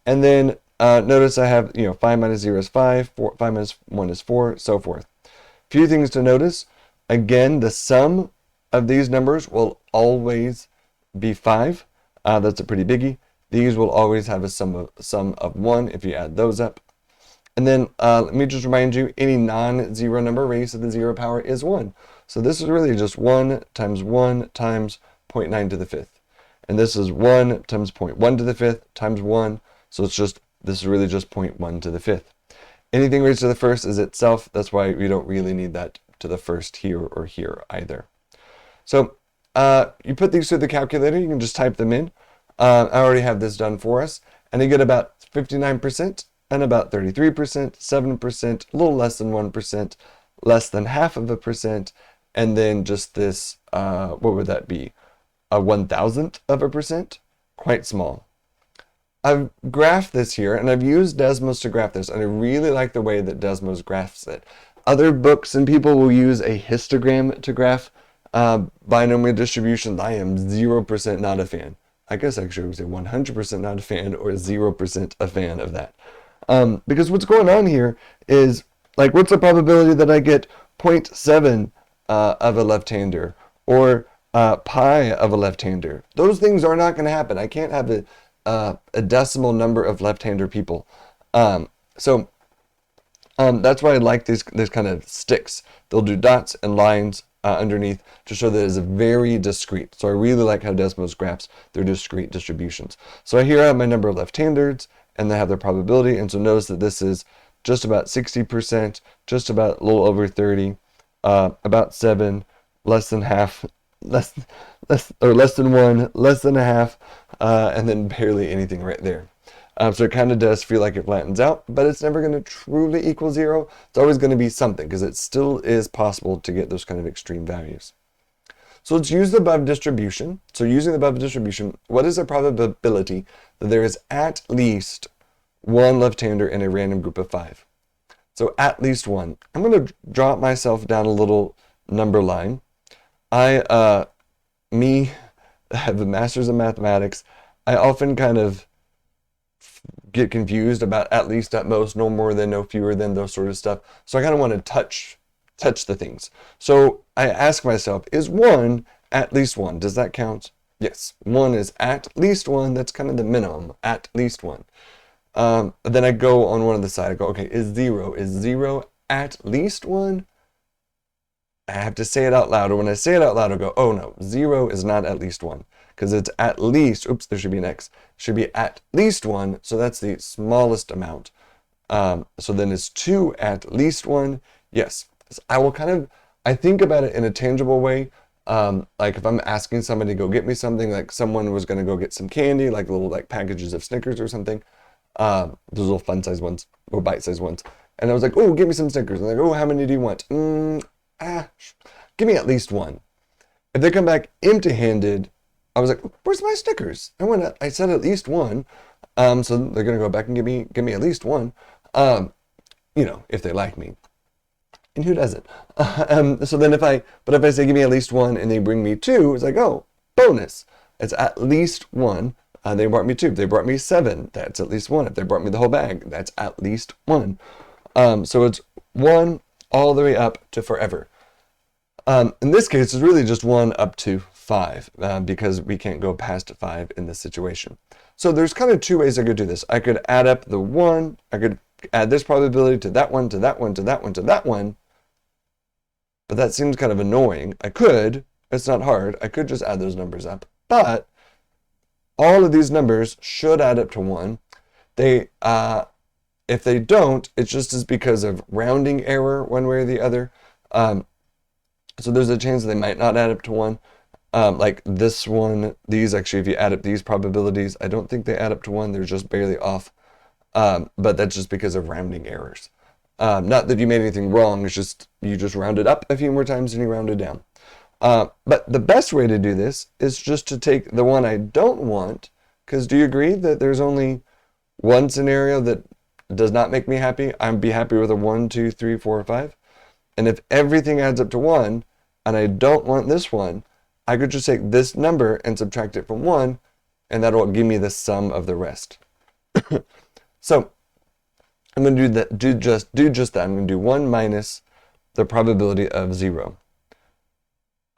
And then notice I have, 5 minus 0 is 5, 5 minus 1 is 4, so forth. Few things to notice. Again, the sum of these numbers will always be 5. That's a pretty biggie. These will always have a sum of 1 if you add those up. And then let me just remind you, any non-zero number raised to the 0 power is 1. So this is really just 1 times 0.9 to the 5th. And this is 1 times 0.1 to the 5th times 1. So this is really just 0.1 to the 5th. Anything raised to the first is itself. That's why we don't really need that to the first here or here either. So you put these through the calculator. You can just type them in. I already have this done for us. And you get about 59% and about 33%, 7%, a little less than 1%, less than 0.5%, and then just this, what would that be? A 1,000%? Quite small. I've graphed this here, and I've used Desmos to graph this, and I really like the way that Desmos graphs it. Other books and people will use a histogram to graph binomial distributions. I am 0% not a fan. I guess actually I would say 100% not a fan or 0% a fan of that. Because what's going on here is, like, what's the probability that I get 0.7 of a left-hander or pi of a left-hander? Those things are not going to happen. I can't have a decimal number of left-hander people. So that's why I like these kind of sticks. They'll do dots and lines underneath to show that it's very discrete. So I really like how Desmos graphs their discrete distributions. So here I have my number of left-handers, and they have their probability. And so notice that this is just about 60%, just about a little over 30, about 7, less than half, less than 1, less than a half, and then barely anything right there. So it kind of does feel like it flattens out, but it's never going to truly equal 0. It's always going to be something, because it still is possible to get those kind of extreme values. So let's use the above distribution. So using the above distribution, what is the probability that there is at least one left-hander in a random group of 5? So at least one. I'm going to drop myself down a little number line. I have a master's in mathematics. I often kind of get confused about at least, at most, no more than, no fewer than, those sort of stuff. So I kind of want to touch the things. So I ask myself, is 1 at least 1? Does that count? Yes, 1 is at least 1. That's kind of the minimum, at least 1. Then I go on one of the side. I go, okay, is 0 at least 1? I have to say it out loud. Or when I say it out loud, I'll go, oh no, 0 is not at least 1. Because it's at least, oops, there should be an X. It should be at least 1. So that's the smallest amount. So then is 2 at least 1? Yes. I think about it in a tangible way. Like if I'm asking somebody to go get me something, like someone was going to go get some candy, like little packages of Snickers or something. Those little fun-sized ones or bite-sized ones. And I was like, oh, give me some Snickers. And they're like, oh, how many do you want? Give me at least 1. If they come back empty-handed, I was like, where's my Snickers? I said at least 1. So they're going to go back and give me at least 1. If they like me. And who doesn't? So then if I say give me at least 1 and they bring me 2, it's like, oh, bonus. It's at least 1. They brought me 2. If they brought me 7, that's at least 1. If they brought me the whole bag, that's at least 1. So it's 1 all the way up to forever. In this case, it's really just 1 up to 5 because we can't go past 5 in this situation. So there's kind of 2 ways I could do this. I could add up the 1. I could add this probability to that one, to that one, to that one, to that one. But that seems kind of annoying. I could. It's not hard. I could just add those numbers up. But all of these numbers should add up to 1. If they don't, it's just as because of rounding error one way or the other. So there's a chance they might not add up to 1. Like this one, these actually, if you add up these probabilities, I don't think they add up to 1. They're just barely off. But that's just because of rounding errors. Not that you made anything wrong, it's just you just rounded up a few more times than you rounded down. But the best way to do this is just to take the one I don't want, because do you agree that there's only one scenario that does not make me happy? I'd be happy with a 1, 2, 3, 4, 5. And if everything adds up to 1, and I don't want this one, I could just take this number and subtract it from 1, and that'll give me the sum of the rest. So I'm going to do that. Do just that. I'm going to do 1 minus the probability of 0.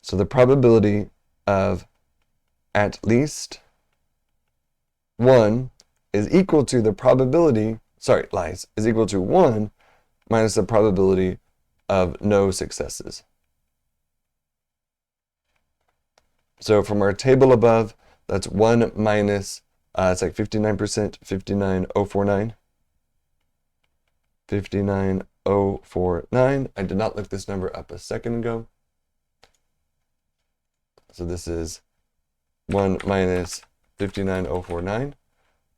So the probability of at least 1 is equal to the probability, is equal to 1 minus the probability of no successes. So from our table above, that's 1 minus, it's like 59%, 59049. 59049. I did not look this number up a second ago. So this is 1 minus 59049.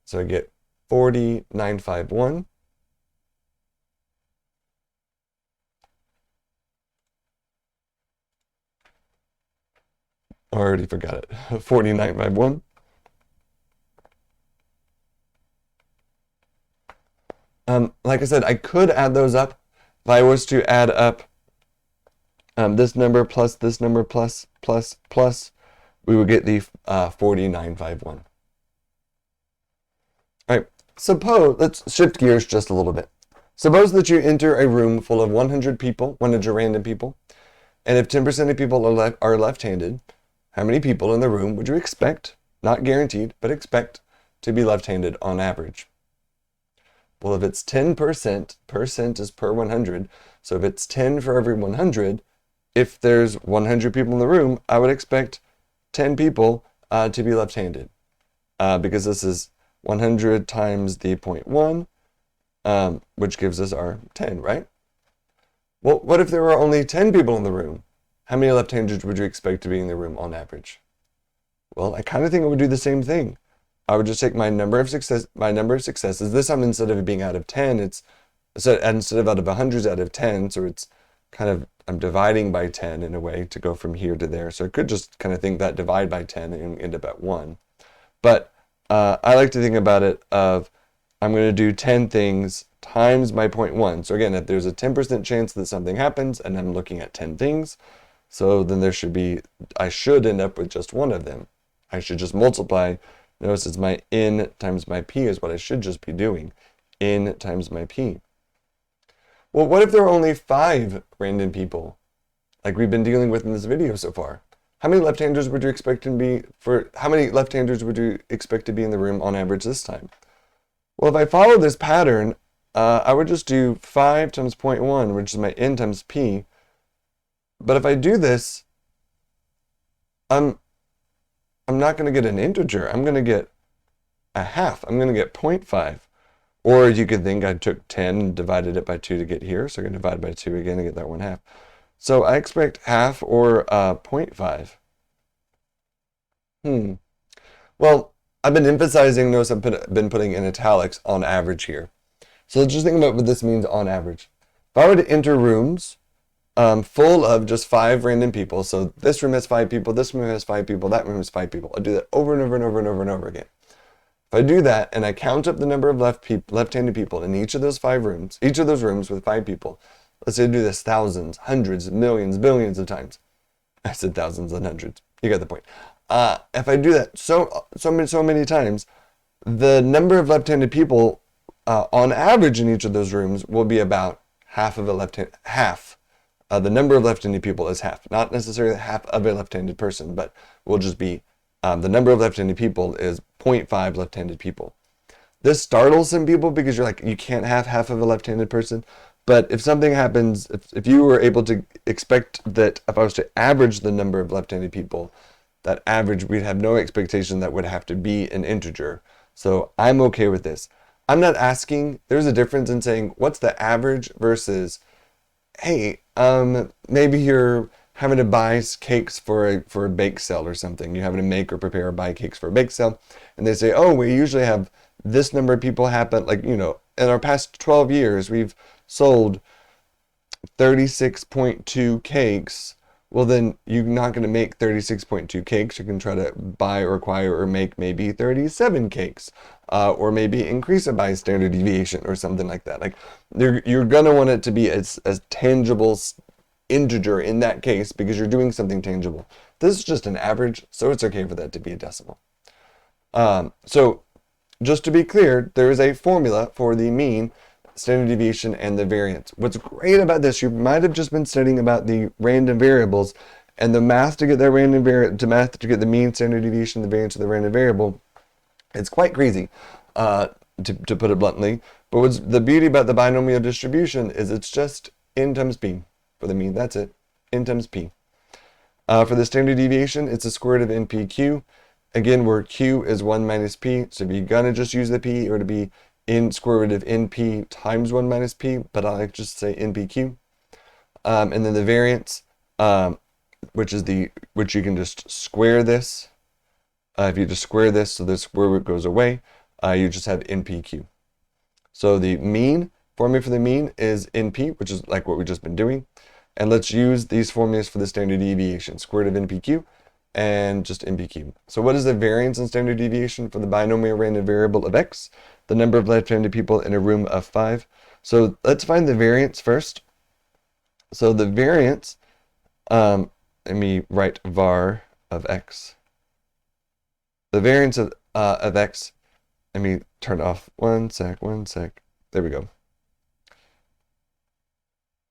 So I get 40951. I already forgot it. 40951. Like I said, I could add those up. If I was to add up this number plus this number plus, we would get the 40951. All right, let's shift gears just a little bit. Suppose that you enter a room full of 100 people, 100 random people, and if 10% of people are left-handed, how many people in the room would you expect, not guaranteed, but expect to be left-handed on average? Well, if it's 10%, percent is per 100, so if it's 10 for every 100, if there's 100 people in the room, I would expect 10 people to be left-handed, because this is 100 times the 0.1, which gives us our 10, right? Well, what if there were only 10 people in the room? How many left-handers would you expect to be in the room on average? Well, I kind of think I would do the same thing. I would just take my number of successes. This time, instead of it being out of 10, instead of out of 100, out of 10. So it's kind of, I'm dividing by 10 in a way to go from here to there. So I could just kind of think that divide by 10 and end up at 1. But I like to think about it of, I'm going to do 10 things times my 0.1. So again, if there's a 10% chance that something happens and I'm looking at 10 things, so then I should end up with just one of them. I should just multiply. Notice it's my n times my p is what I should just be doing. N times my p. Well, what if there are only 5 random people, like we've been dealing with in this video so far? How many left-handers would you expect to be in the room on average this time? Well, if I follow this pattern, I would just do 5 times 0.1, which is my n times p. But if I do this, I'm not going to get an integer. I'm going to get a half. I'm going to get 0.5. Or you could think I took 10 and divided it by 2 to get here. So I'm going to divide by 2 again to get that 1/2. So I expect half or 0.5. Well, I've been emphasizing, notice I've been putting in italics on average here. So let's just think about what this means on average. If I were to enter rooms full of just 5 random people, so this room has 5 people, this room has 5 people, that room has 5 people. I'll do that over and over and over and over and over again. If I do that and I count up the number of left-handed people in each of those rooms with 5 people, let's say I do this thousands, hundreds, millions, billions of times. I said thousands and hundreds. You got the point. If I do that so many times, the number of left-handed people on average in each of those rooms will be about half of a half. The number of left-handed people is half, not necessarily half of a left-handed person, but will just be the number of left-handed people is 0.5 left-handed people. This startles some people because you're like, you can't have half of a left-handed person. But if something happens, if you were able to expect that if I was to average the number of left-handed people, that average, we'd have no expectation that would have to be an integer. So I'm okay with this. I'm not asking, there's a difference in saying, what's the average versus, hey, maybe you're having to buy cakes for a bake sale or something. You're having to make or prepare or buy cakes for a bake sale, and they say, oh, we usually have this number of people happen, like, you know, in our past 12 years, we've sold 36.2 cakes. Well, then you're not going to make 36.2 cakes. You can try to buy or acquire or make maybe 37 cakes, or maybe increase it by a standard deviation or something like that. Like, you're going to want it to be as tangible integer in that case, because you're doing something tangible. This is just an average, so it's okay for that to be a decimal. So just to be clear, there is a formula for the mean, standard deviation, and the variance. What's great about this, you might have just been studying about the random variables, and the math to get that random math to get the mean, standard deviation, the variance of the random variable. It's quite crazy, to put it bluntly. But what's the beauty about the binomial distribution is it's just n times p for the mean. That's it, n times p. For the standard deviation, it's the square root of npq. Again, where q is 1 minus p, so if you're gonna just use the p, it would be in square root of np times 1 minus p, but I like just say npq. And then the variance, which you can just square this. If you just square this, so the square root goes away, you just have npq. So the mean, formula for the mean is np, which is like what we've just been doing. And let's use these formulas for the standard deviation, square root of npq and just npq. So what is the variance and standard deviation for the binomial random variable of x? The number of left-handed people in a room of 5. So let's find the variance first. So the variance, let me write var of x. The variance of x, let me turn it off one sec. There we go.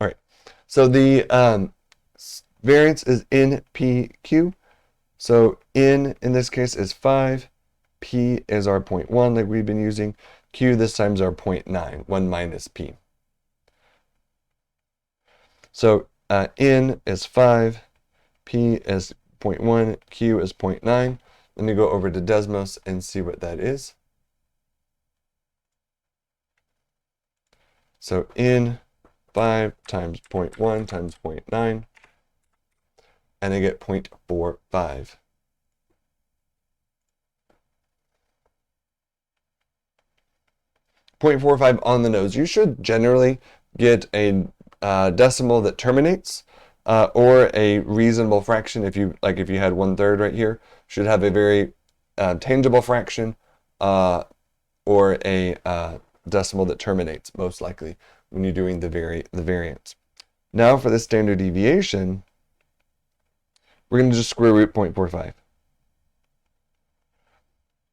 All right, so the variance is npq. So n in this case is 5. P is our 0.1 like we've been using. Q this time is our 0.9, 1 minus P. So N is 5, P is 0.1, Q is 0.9. Let me go over to Desmos and see what that is. So N 5 times 0.1 times 0.9, and I get 0.45. 0.45 on the nose. You should generally get a decimal that terminates, or a reasonable fraction. If you had 1/3 right here, should have a very tangible fraction, or a decimal that terminates, most likely, when you're doing the variance. Now for the standard deviation, we're going to just square root 0.45.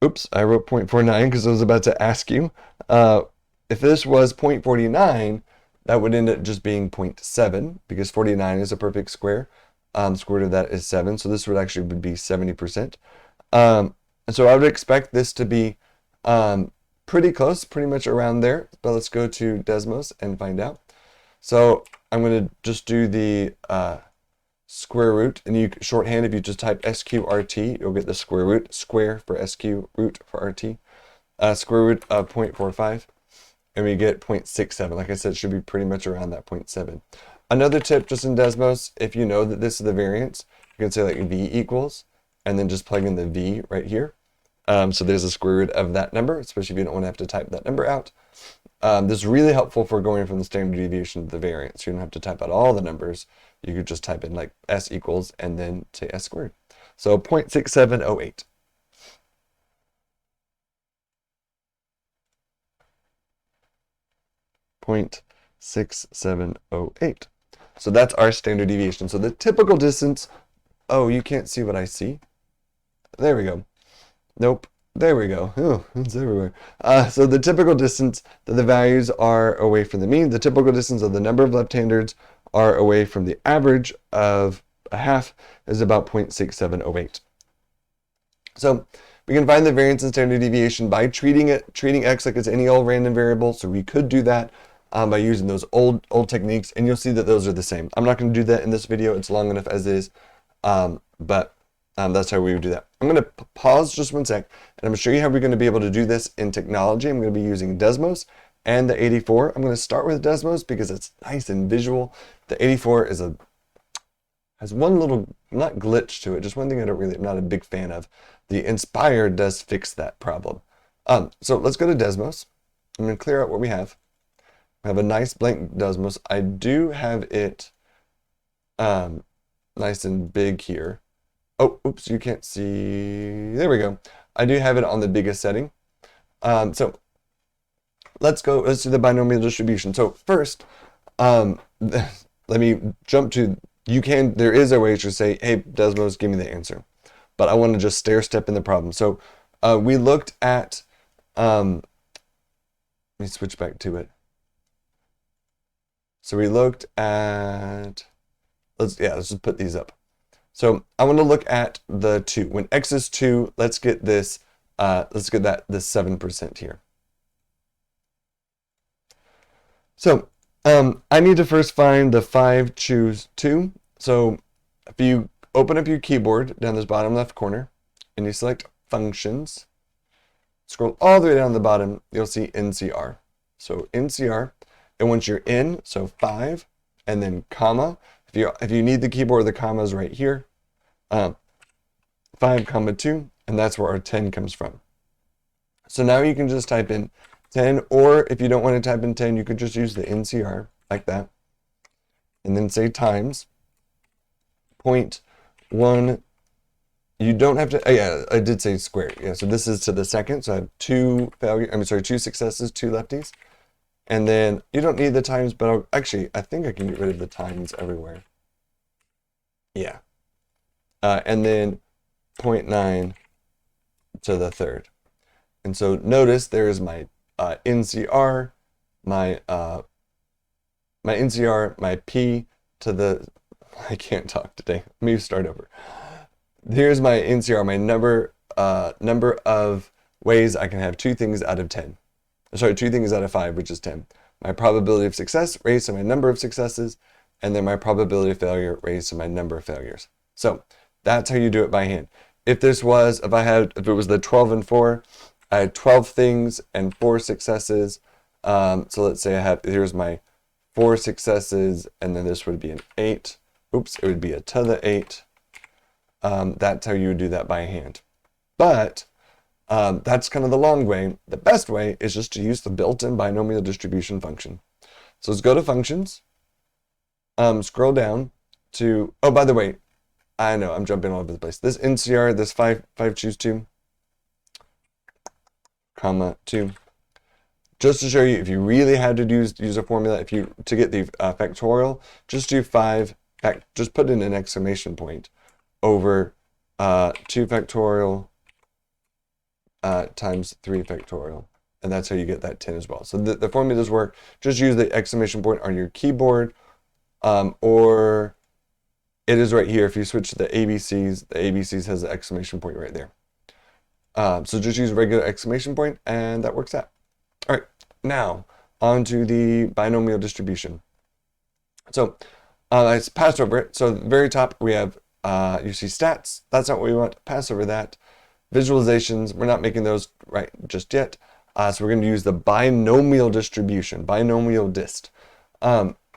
Oops, I wrote 0.49 because I was about to ask you. If this was 0.49, that would end up just being 0.7, because 49 is a perfect square. Square root of that is 7, so this would actually be 70%. And so I would expect this to be pretty close, pretty much around there. But let's go to Desmos and find out. So I'm going to just do the square root, and you shorthand, if you just type SQRT, you'll get the square root, square for SQ, root for RT. Square root of 0.45, and we get 0.67. Like I said, it should be pretty much around that 0.7. Another tip just in Desmos, if you know that this is the variance, you can say like V equals, and then just plug in the V right here. So there's a square root of that number, especially if you don't want to have to type that number out. This is really helpful for going from the standard deviation to the variance. You don't have to type out all the numbers. You could just type in like S equals and then say S squared. So 0.6708. .6708. So that's our standard deviation. So the typical distance, oh, you can't see what I see. There we go. Nope. There we go. Oh, it's everywhere. So the typical distance that the values are away from the mean, the typical distance of the number of left-handers are away from the average of a half is about 0.6708. So we can find the variance and standard deviation by treating x like it's any old random variable. So we could do that by using those old techniques, and you'll see that those are the same. I'm not going to do that in this video. It's long enough as is, but that's how we would do that. I'm going to pause just one sec, and I'm going to show you how we're going to be able to do this in technology. I'm going to be using Desmos and the 84. I'm going to start with Desmos because it's nice and visual. The 84 is a has one little, not glitch to it, just one thing I'm not a big fan of. The nspire does fix that problem. So let's go to Desmos. I'm going to clear out what we have. I have a nice blank Desmos. I do have it nice and big here. Oh, oops, you can't see. There we go. I do have it on the biggest setting. So let's do the binomial distribution. So first, let me jump to, there is a way to say, hey, Desmos, give me the answer. But I want to just stair step in the problem. So we looked at, let me switch back to it. So we looked at, let's just put these up. So I want to look at the 2. When x is 2, let's get this, this 7% here. So I need to first find the 5, choose 2. So if you open up your keyboard down this bottom left corner and you select functions, scroll all the way down the bottom, you'll see NCR. So NCR, and once you're in, so 5, and then comma. If you need the keyboard, the comma is right here. 5, comma 2, and that's where our 10 comes from. So now you can just type in 10, or if you don't want to type in 10, you could just use the NCR like that, and then say times 0.1. You don't have to, yeah, I did say square. Yeah, so this is to the second, so I have 2 successes, 2 lefties. And then you don't need the times, but I think I can get rid of the times everywhere. Yeah. And then 0.9 to the third. And so notice there is my NCR, my NCR, my P to the, I can't talk today. Let me start over. Here's my NCR, my number of ways I can have 2 things out of 10. Sorry, 2 things out of 5, which is 10. My probability of success raised to my number of successes, and then my probability of failure raised to my number of failures. So that's how you do it by hand. If it was the 12 and 4, I had 12 things and 4 successes. So let's say here's my 4 successes, and then this would be an 8. Oops, it would be a to the 8. That's how you would do that by hand. But that's kind of the long way. The best way is just to use the built-in binomial distribution function. So let's go to functions, scroll down to, oh, by the way, I know I'm jumping all over the place. This NCR, this 5 choose 2, comma 2. Just to show you, if you really had to use a formula, to get the factorial, just do 5, just put in an exclamation point over 2 factorial times 3 factorial, and that's how you get that 10 as well. So the formulas work. Just use the exclamation point on your keyboard, or it is right here. If you switch to the ABCs has the exclamation point right there. So just use regular exclamation point, and that works out. All right, now on to the binomial distribution. So I passed over it. So at the very top we have, you see stats. That's not what we want. Pass over that. Visualizations, we're not making those right just yet. So we're going to use the binomial distribution, Binomial.DIST.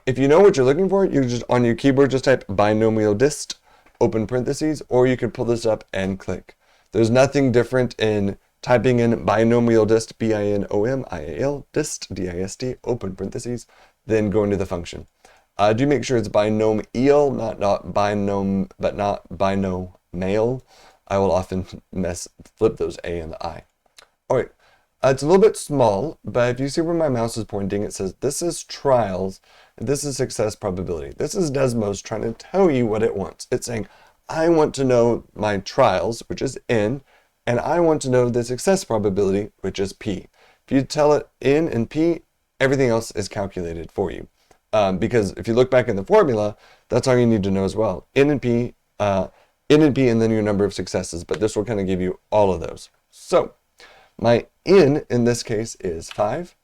If you know what you're looking for, you just on your keyboard just type Binomial.DIST, open parentheses, or you could pull this up and click. There's nothing different in typing in Binomial.DIST, BINOMIAL, DIST, DIST, open parentheses, then going to the function. Do make sure it's binomial, not binom, but not binomial. I will often flip those A and the I. All right, it's a little bit small, but if you see where my mouse is pointing, it says this is trials, and this is success probability. This is Desmos trying to tell you what it wants. It's saying, I want to know my trials, which is N, and I want to know the success probability, which is P. If you tell it N and P, everything else is calculated for you. Because if you look back in the formula, that's all you need to know as well. N and P, and then your number of successes, but this will kind of give you all of those. So my N in this case is 5.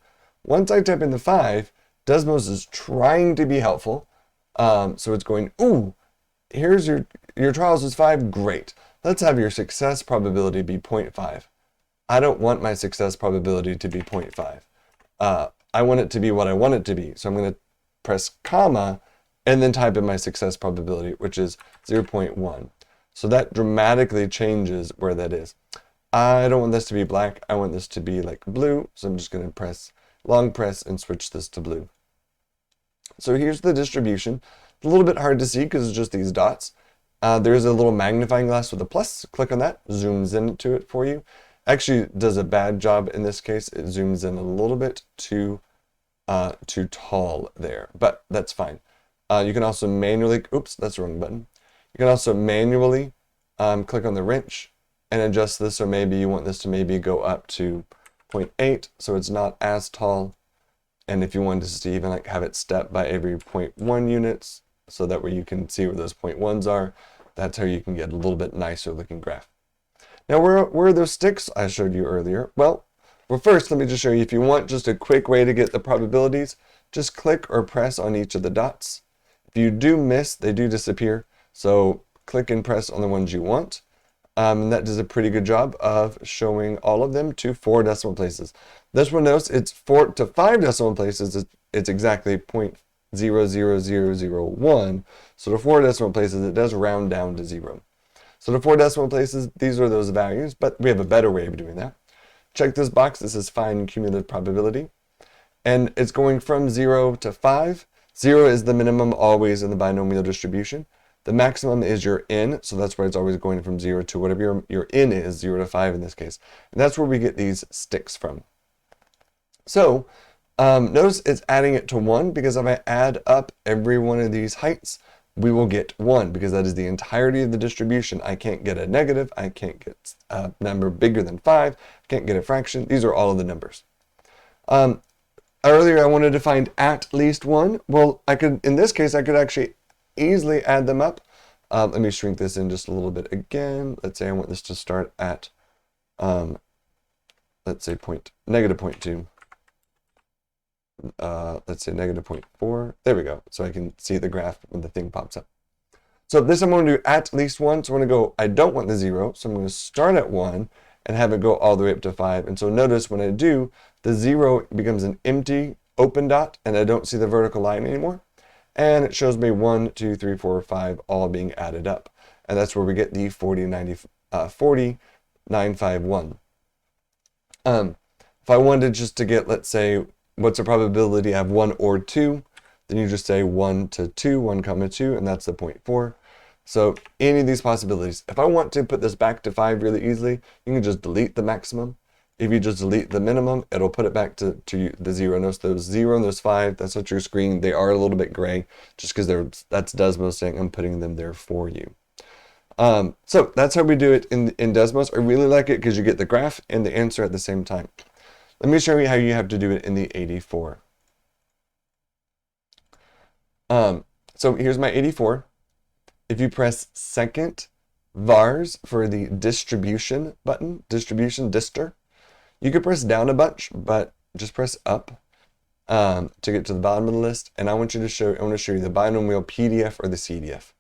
Once I type in the 5, Desmos is trying to be helpful. So it's going, ooh, here's your trials is 5, great. Let's have your success probability be 0.5. I don't want my success probability to be 0.5. I want it to be what I want it to be. So I'm going to press comma, and then type in my success probability, which is 0.1. So that dramatically changes where that is. I don't want this to be black. I want this to be like blue. So I'm just going to press long press and switch this to blue. So here's the distribution. It's a little bit hard to see because it's just these dots. There's a little magnifying glass with a plus. Click on that, zooms into it for you. Actually does a bad job in this case. It zooms in a little bit too tall there, but that's fine. You can also manually, oops, that's the wrong button. You can also manually click on the wrench and adjust this, or maybe you want this to maybe go up to 0.8 so it's not as tall. And if you wanted to even like have it step by every 0.1 units, so that way you can see where those 0.1s are, that's how you can get a little bit nicer looking graph. Now, where are those sticks I showed you earlier? Well, first, let me just show you, if you want just a quick way to get the probabilities, just click or press on each of the dots. If you do miss, they do disappear. So click and press on the ones you want. And that does a pretty good job of showing all of them to 4 decimal places. This one knows it's 4 to 5 decimal places. It's exactly 0.00001. So to 4 decimal places, it does round down to 0. So to 4 decimal places, these are those values, but we have a better way of doing that. Check this box. This is find cumulative probability. And it's going from 0 to 5. 0 is the minimum always in the binomial distribution. The maximum is your n, so that's why it's always going from 0 to whatever your n is, 0 to 5 in this case. And that's where we get these sticks from. So notice it's adding it to 1, because if I add up every one of these heights, we will get 1, because that is the entirety of the distribution. I can't get a negative, I can't get a number bigger than 5, I can't get a fraction. These are all of the numbers. Earlier I wanted to find at least 1. Well, in this case, I could actually easily add them up. Let me shrink this in just a little bit again. Let's say I want this to start at, let's say negative 0.2. Let's say negative 0.4. There we go. So I can see the graph when the thing pops up. So this I'm going to do at least 1. So I'm going to go, I don't want the 0. So I'm going to start at 1 and have it go all the way up to 5. And so notice when I do, the 0 becomes an empty open dot and I don't see the vertical line anymore. And it shows me 1, 2, 3, 4, 5 all being added up. And that's where we get the 40951. If I wanted just to get, let's say, what's the probability of 1 or 2, then you just say 1 to 2, 1 comma 2, and that's the 0.4. So any of these possibilities. If I want to put this back to 5 really easily, you can just delete the maximum. If you just delete the minimum, it'll put it back to the 0. Notice those 0 and those 5, that's not your screen. They are a little bit gray just because that's Desmos saying I'm putting them there for you. So that's how we do it in Desmos. I really like it because you get the graph and the answer at the same time. Let me show you how you have to do it in the 84. So here's my 84. If you press second vars for the distribution button, distribution, dister, you could press down a bunch, but just press up to get to the bottom of the list. And I want to show you the binomial PDF or the CDF.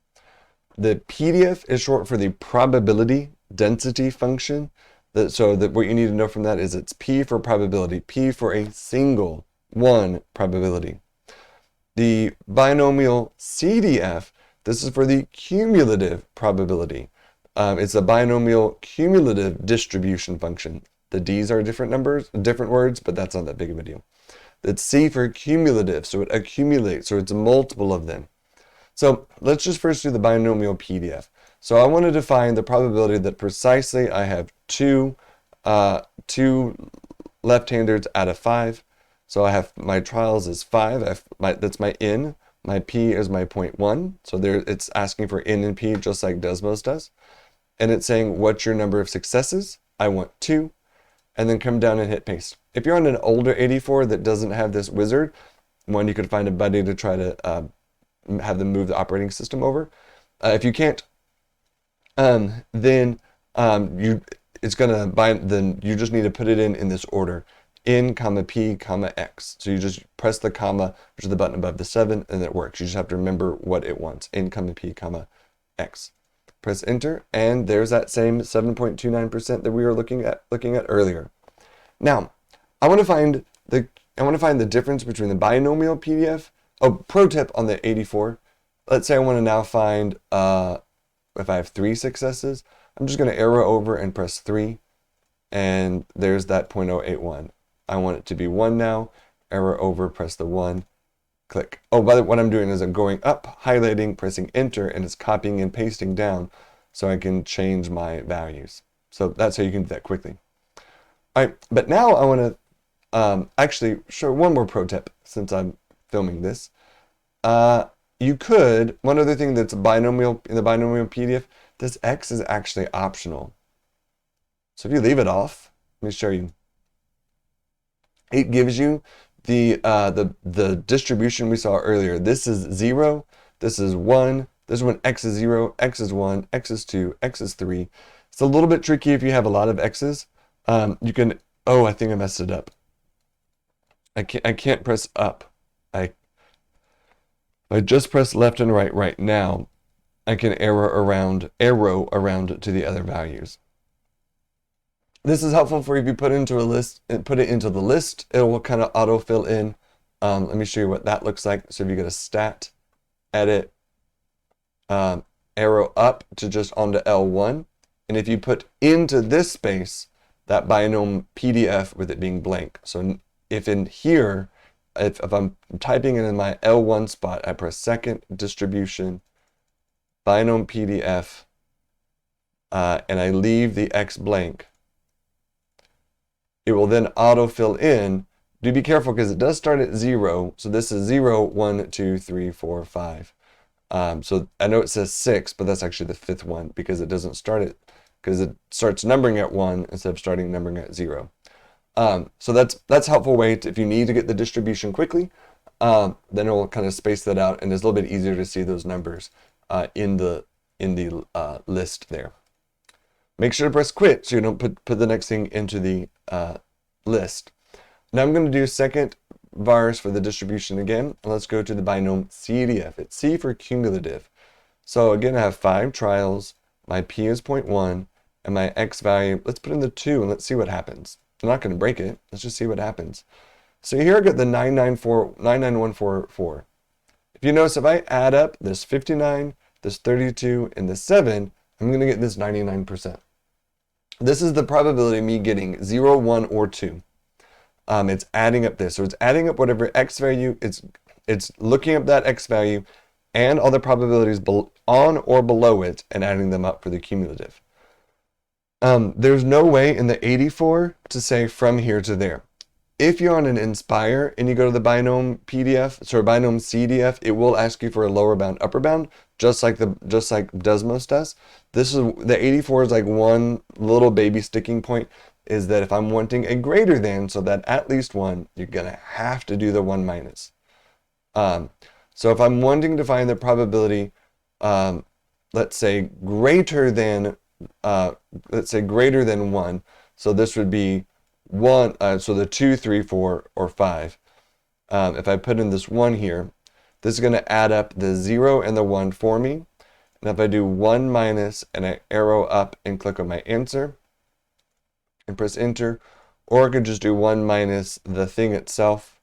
The PDF is short for the probability density function. So what you need to know from that is it's P for probability, P for a single one probability. The binomial CDF, this is for the cumulative probability. It's a binomial cumulative distribution function. The D's are different numbers, different words, but that's not that big of a deal. It's C for cumulative, so it accumulates, so it's a multiple of them. So let's just first do the binomial PDF. So I wanted to find the probability that precisely I have two left-handers out of 5. So I have my trials is 5. That's my n. My p is my 0.1. So there, it's asking for n and p just like Desmos does. And it's saying, what's your number of successes? I want 2. And then come down and hit paste. If you're on an older 84 that doesn't have this wizard, one, you could find a buddy to try to have them move the operating system over. If you can't, then you just need to put it in this order: n, comma p, comma x. So you just press the comma, which is the button above the 7, and it works. You just have to remember what it wants: n, comma p, comma x. Press enter, and there's that same 7.29% that we were looking at earlier. Now, I want to find the difference between the binomial PDF. Oh, pro tip on the 84. let's say I want to now find, if I have 3 successes, I'm just going to arrow over and press 3, and there's that 0.081. I want it to be 1 now, arrow over, press the 1, click. Oh, by the way, what I'm doing is I'm going up, highlighting, pressing enter, and it's copying and pasting down so I can change my values. So that's how you can do that quickly. All right, but now I want to actually show one more pro tip since I'm filming this. You could, one other thing that's binomial in the binomial PDF, this X is actually optional. So if you leave it off, let me show you. It gives you the distribution we saw earlier. This is 0, this is 1, this is when X is 0, X is 1, X is 2, X is 3. It's a little bit tricky if you have a lot of X's. You can, oh, I think I messed it up. I can't press up. I just press left and right now, I can arrow around to the other values. This is helpful for if you put it into a list and put it into the list, it will kind of auto fill in. Let me show you what that looks like. So if you go to stat, edit, arrow up to just onto L1, and if you put into this space that binom PDF with it being blank. So if in here, if I'm typing it in my L1 spot, I press second distribution, binom PDF, and I leave the X blank, it will then autofill in. Do be careful because it does start at 0. So this is 0, 1, 2, 3, 4, 5. So I know it says 6, but that's actually the 5th one because it doesn't start at, because it starts numbering at 1 instead of starting numbering at 0. So that's a helpful way to, if you need to get the distribution quickly, then it will kind of space that out, and it's a little bit easier to see those numbers in the list there. Make sure to press quit so you don't put the next thing into the list. Now I'm going to do second vars for the distribution again. Let's go to the binom CDF. It's C for cumulative. So again, I have 5 trials. My P is 0.1, and my X value, let's put in the 2 and let's see what happens. I'm not going to break it. Let's just see what happens. So here I get the 99144. If you notice, if I add up this 59, this 32, and this 7, I'm going to get this 99%. This is the probability of me getting 0, 1, or 2. It's adding up this. So it's adding up whatever X value, it's looking up that X value and all the probabilities on or below it and adding them up for the cumulative. There's no way in the 84 to say from here to there. If you're on an nspire and you go to the binom PDF, sorry, binom CDF, it will ask you for a lower bound, upper bound, just like Desmos does. This is the 84 is like one little baby sticking point, is that if I'm wanting a greater than, so that at least 1, you're gonna have to do the 1 minus. So if I'm wanting to find the probability, let's say greater than 1, so this would be 1, so the 2, 3, 4, or 5. If I put in this 1 here, this is going to add up the 0 and the 1 for me. And if I do 1 minus and I arrow up and click on my answer and press enter, or I could just do 1 minus the thing itself,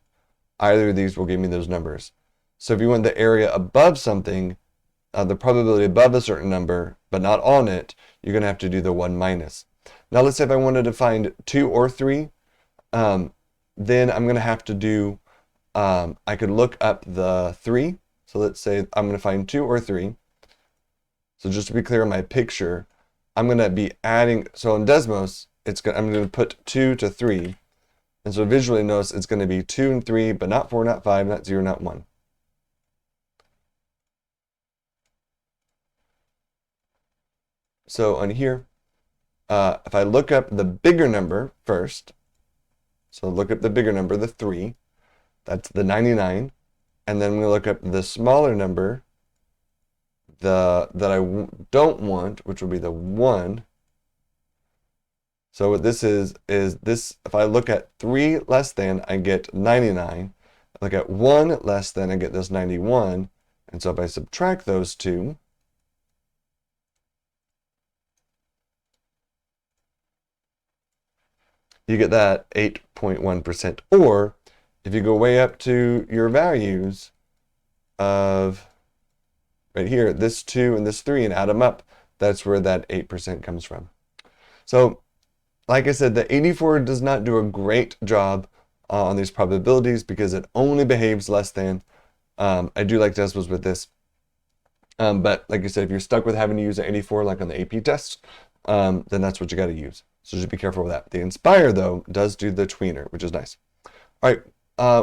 either of these will give me those numbers. So if you want the area above something, the probability above a certain number, but not on it, you're going to have to do the 1 minus. Now let's say if I wanted to find 2 or 3, then I'm going to have to do, I could look up the 3. So let's say I'm going to find 2 or 3. So just to be clear on my picture, I'm going to be adding, so in Desmos, I'm going to put 2 to 3. And so visually notice it's going to be 2 and 3, but not 4, not 5, not 0, not 1. So on here, if I look up the bigger number first, so look up the bigger number, the 3, that's the 99, and then I'm going to look up the smaller number, that I don't want, which will be the 1. So what this is this, if I look at 3 less than, I get 99. I look at 1 less than, I get this 91. And so if I subtract those two, you get that 8.1%. Or if you go way up to your values of right here, this 2 and this 3, and add them up, that's where that 8% comes from. So, like I said, the 84 does not do a great job on these probabilities because it only behaves less than. I do like Desmos with this. But like I said, if you're stuck with having to use an 84 like on the AP test, then that's what you got to use. So just be careful with that. The nspire, though, does do the tweener, which is nice. All right,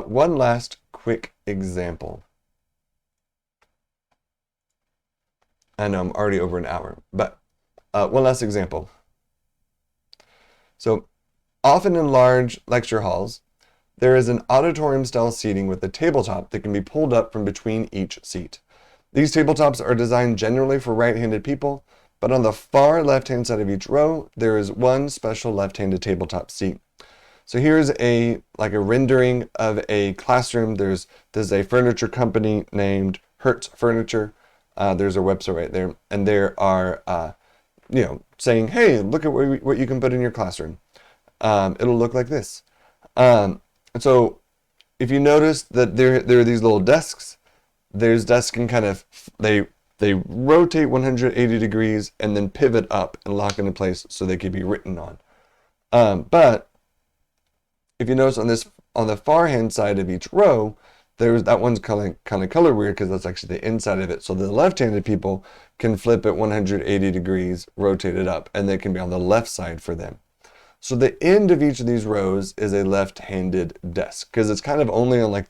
one last quick example. I know I'm already over an hour, but one last example. So often in large lecture halls, there is an auditorium-style seating with a tabletop that can be pulled up from between each seat. These tabletops are designed generally for right-handed people, but on the far left-hand side of each row, there is one special left-handed tabletop seat. So here's a rendering of a classroom. There's a furniture company named Hertz Furniture. There's a website right there, and there are saying, hey, look at what you can put in your classroom. It'll look like this. So if you notice that there are these little desks, there's desks can kind of, they rotate 180 degrees and then pivot up and lock into place so they can be written on. But if you notice on the far hand side of each row, there's that one's kind of color weird because that's actually the inside of it. So the left-handed people can flip it 180 degrees, rotate it up, and they can be on the left side for them. So the end of each of these rows is a left-handed desk because it's kind of only on like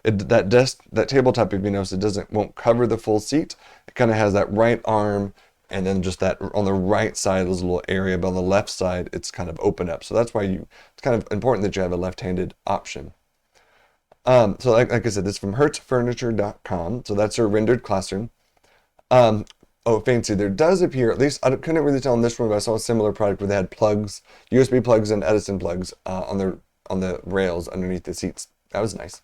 that desk, that tabletop, if you notice, won't cover the full seat. It kind of has that right arm and then just that on the right side is a little area, but on the left side, it's kind of open up. So that's why it's kind of important that you have a left-handed option. So like I said, this is from hertzfurniture.com. So that's a rendered classroom. Oh, fancy. There does appear, at least I couldn't really tell on this one, but I saw a similar product where they had plugs, USB plugs and Edison plugs on the rails underneath the seats. That was nice.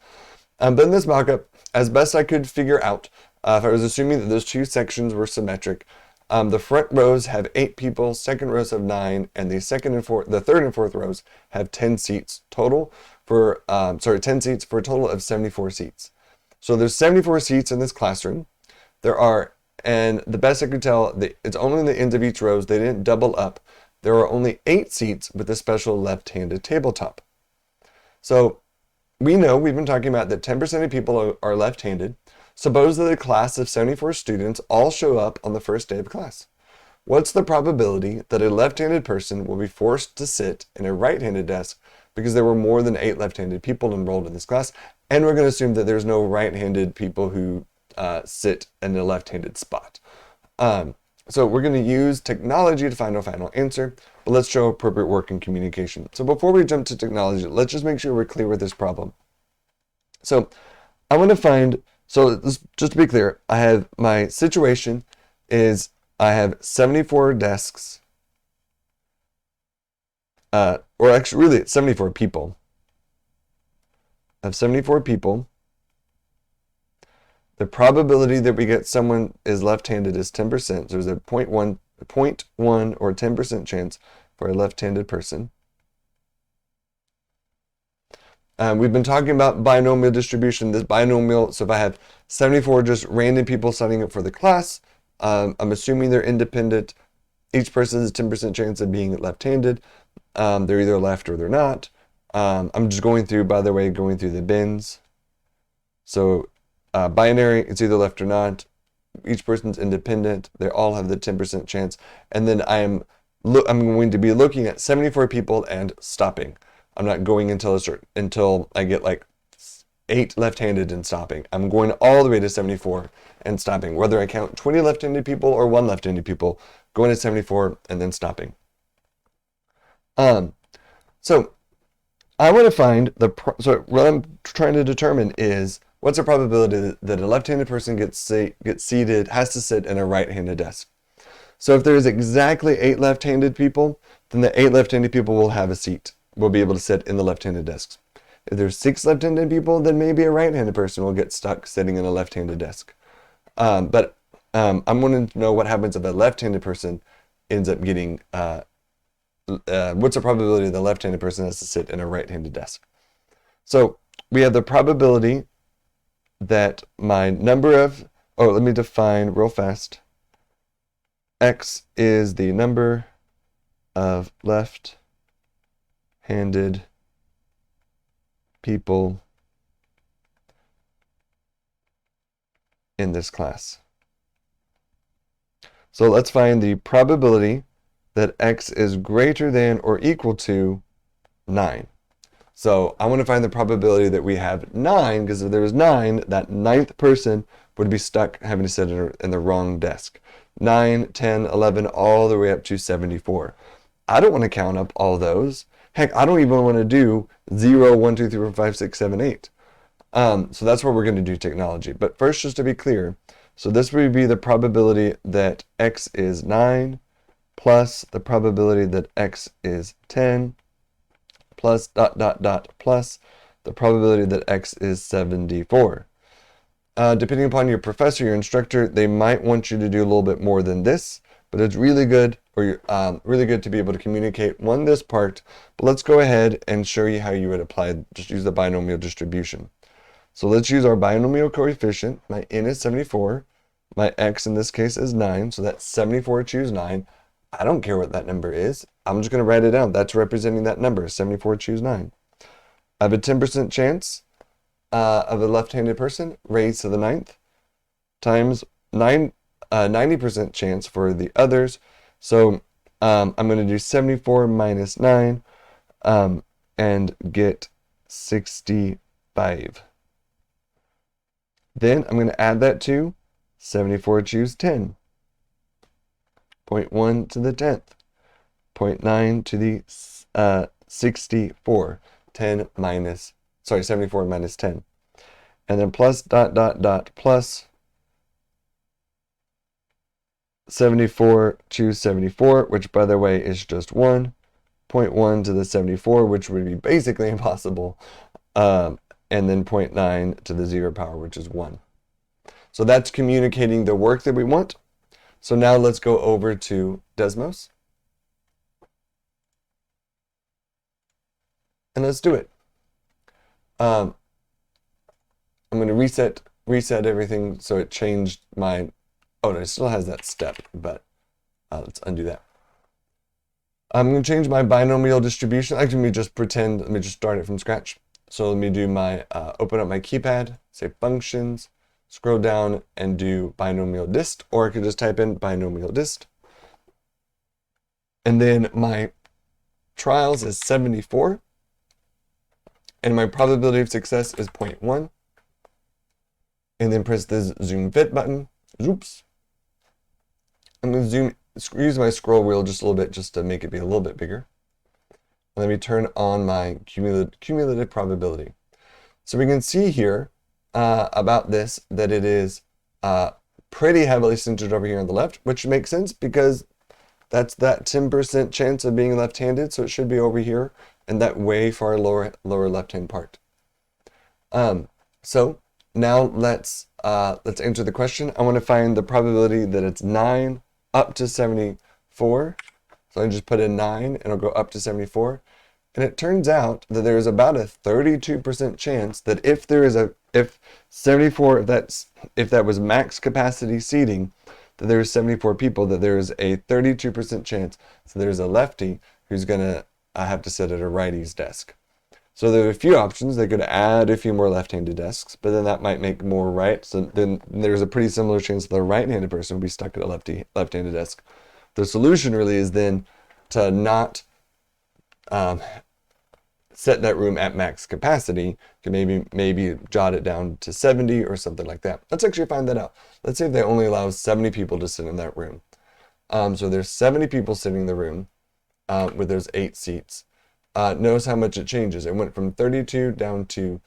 But in this mockup, as best I could figure out, if I was assuming that those two sections were symmetric, the front rows have 8 people, second rows have 9, and the third and fourth rows have 10 seats total for 10 seats for a total of 74 seats. So there's 74 seats in this classroom. And the best I could tell, it's only in the ends of each rows. They didn't double up. There are only 8 seats with a special left-handed tabletop. So we know, we've been talking about that 10% of people are left-handed. Suppose that a class of 74 students all show up on the first day of class. What's the probability that a left-handed person will be forced to sit in a right-handed desk because there were more than 8 left-handed people enrolled in this class? And we're going to assume that there's no right-handed people who sit in the left-handed spot. So we're going to use technology to find our final answer, but let's show appropriate work and communication. So before we jump to technology, let's just make sure we're clear with this problem. So I want to find, just to be clear, I have my situation is I have 74 desks, or actually really it's 74 people. I have 74 people. The probability that we get someone is left-handed is 10%. So there's a 0.1 or 10% chance for a left-handed person. We've been talking about binomial distribution. This binomial, so if I have 74 just random people signing up for the class, I'm assuming they're independent. Each person has a 10% chance of being left-handed. They're either left or they're not. I'm just going through the bins. So binary, it's either left or not. Each person's independent. They all have the 10% chance. And then I'm going to be looking at 74 people and stopping. I'm not going until I get like 8 left-handed and stopping. I'm going all the way to 74 and stopping. Whether I count 20 left-handed people or 1 left-handed people, going to 74 and then stopping. So I want to find so what I'm trying to determine is what's the probability that a left-handed person has to sit in a right-handed desk. So if there's exactly 8 left-handed people, then the 8 left-handed people will have a seat. Will be able to sit in the left-handed desks. If there's 6 left-handed people, then maybe a right-handed person will get stuck sitting in a left-handed desk. But I'm wanting to know what happens if a left-handed person ends up getting, what's the probability the left-handed person has to sit in a right-handed desk? So we have the probability that my number of oh, let me define real fast. X is the number of left-handed people in this class. So let's find the probability that X is greater than or equal to 9. So I want to find the probability that we have 9, because if there was 9, that 9th person would be stuck having to sit in the wrong desk. 9, 10, 11, all the way up to 74. I don't want to count up all those. Heck, I don't even want to do 0, 1, 2, 3, 4, 5, 6, 7, 8. So that's where we're going to do technology. But first, just to be clear, so this would be the probability that X is 9 plus the probability that X is 10 plus ... plus the probability that X is 74. Depending upon your professor, your instructor, they might want you to do a little bit more than this, but it's really good, really good to be able to communicate this part. But let's go ahead and show you how you would apply, just use the binomial distribution. So let's use our binomial coefficient. My n is 74. My x in this case is 9, so that's 74 choose 9. I don't care what that number is. I'm just going to write it down. That's representing that number, 74 choose 9. I have a 10% chance of a left-handed person raised to the 9th times 90% chance for the others. So I'm going to do 74 minus 9 and get 65. Then I'm going to add that to 74 choose 10. 0.1 to the 10th. 0.9 to the 64. 74 minus 10. And then plus ... plus 74 choose 74, which by the way is just 1. 0.1 to the 74, which would be basically impossible. And then 0.9 to the 0 power, which is 1. So that's communicating the work that we want. So now let's go over to Desmos. And let's do it. I'm going to reset everything so it changed my... Oh, no, it still has that step, but let's undo that. I'm going to change my binomial distribution. Actually, let me just start it from scratch. So let me do my, open up my keypad, say functions, scroll down and do Binomial.DIST, or I could just type in Binomial.DIST. And then my trials is 74. And my probability of success is 0.1. And then press this zoom fit button. Oops. I'm going to use my scroll wheel just a little bit just to make it be a little bit bigger. Let me turn on my cumulative probability. So we can see here about this that it is pretty heavily centered over here on the left, which makes sense because that's that 10% chance of being left-handed, so it should be over here in that way far lower left-hand part. So now let's answer the question. I want to find the probability that it's 9 up to 74. So I just put in 9 and it'll go up to 74. And it turns out that there's about a 32% chance that if that was max capacity seating, that there's 74 people, that there's a 32% chance. So there's a lefty who's going to have to sit at a righty's desk. So there are a few options. They could add a few more left-handed desks, but then that might make more right. So then there's a pretty similar chance that a right-handed person would be stuck at a left-handed desk. The solution really is then to not set that room at max capacity. You can maybe jot it down to 70 or something like that. Let's actually find that out. Let's say if they only allow 70 people to sit in that room. So there's 70 people sitting in the room where there's 8 seats. Notice how much it changes. It went from 32 down to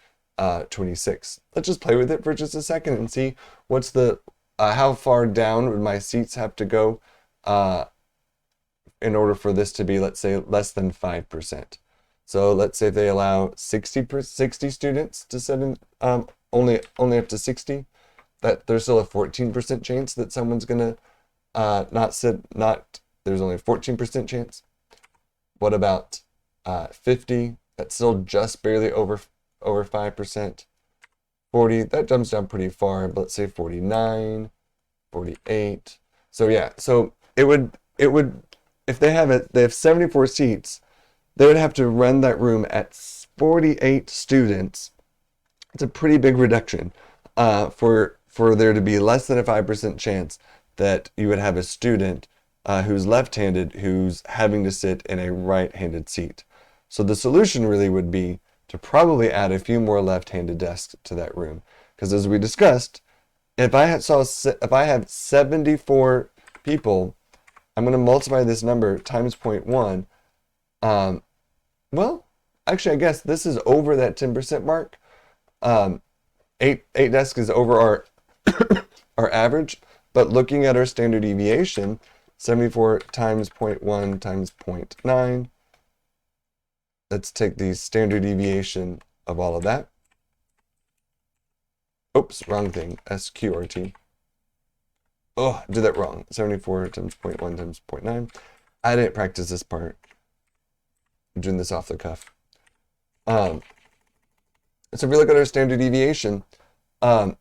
26. Let's just play with it for just a second and see what's the how far down would my seats have to go in order for this to be, let's say, less than 5%. So let's say if they allow 60 students to sit in, only up to 60, that there's still a 14% chance that someone's gonna there's only a 14% chance. What about 50? That's still just barely over 5%. 40, that jumps down pretty far, but let's say 49, 48. So yeah, so it would, if they have 74 seats, they would have to run that room at 48 students. It's a pretty big reduction for there to be less than a 5% chance that you would have a student who's left-handed who's having to sit in a right-handed seat. So the solution really would be to probably add a few more left-handed desks to that room. Because as we discussed, if I have 74 people, I'm going to multiply this number times 0.1. Well, actually, I guess this is over that 10% mark. 8 desks is over our our average, but looking at our standard deviation, 74 times 0.1 times 0.9. Let's take the standard deviation of all of that. Oops, wrong thing. SQRT. Oh, I did that wrong. 74 times 0.1 times 0.9. I didn't practice this part. I'm doing this off the cuff. So if we look at our standard deviation, 8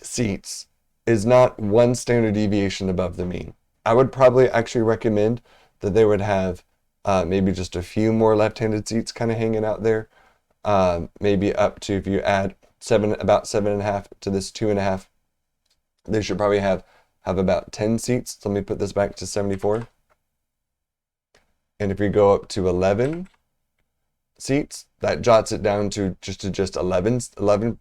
seats is not one standard deviation above the mean. I would probably actually recommend that they would have maybe just a few more left-handed seats kind of hanging out there. Maybe up to, if you add about 7.5 to this 2.5, they should probably have about 10 seats. So let me put this back to 74. And if we go up to 11 seats, that jots it down to just 11%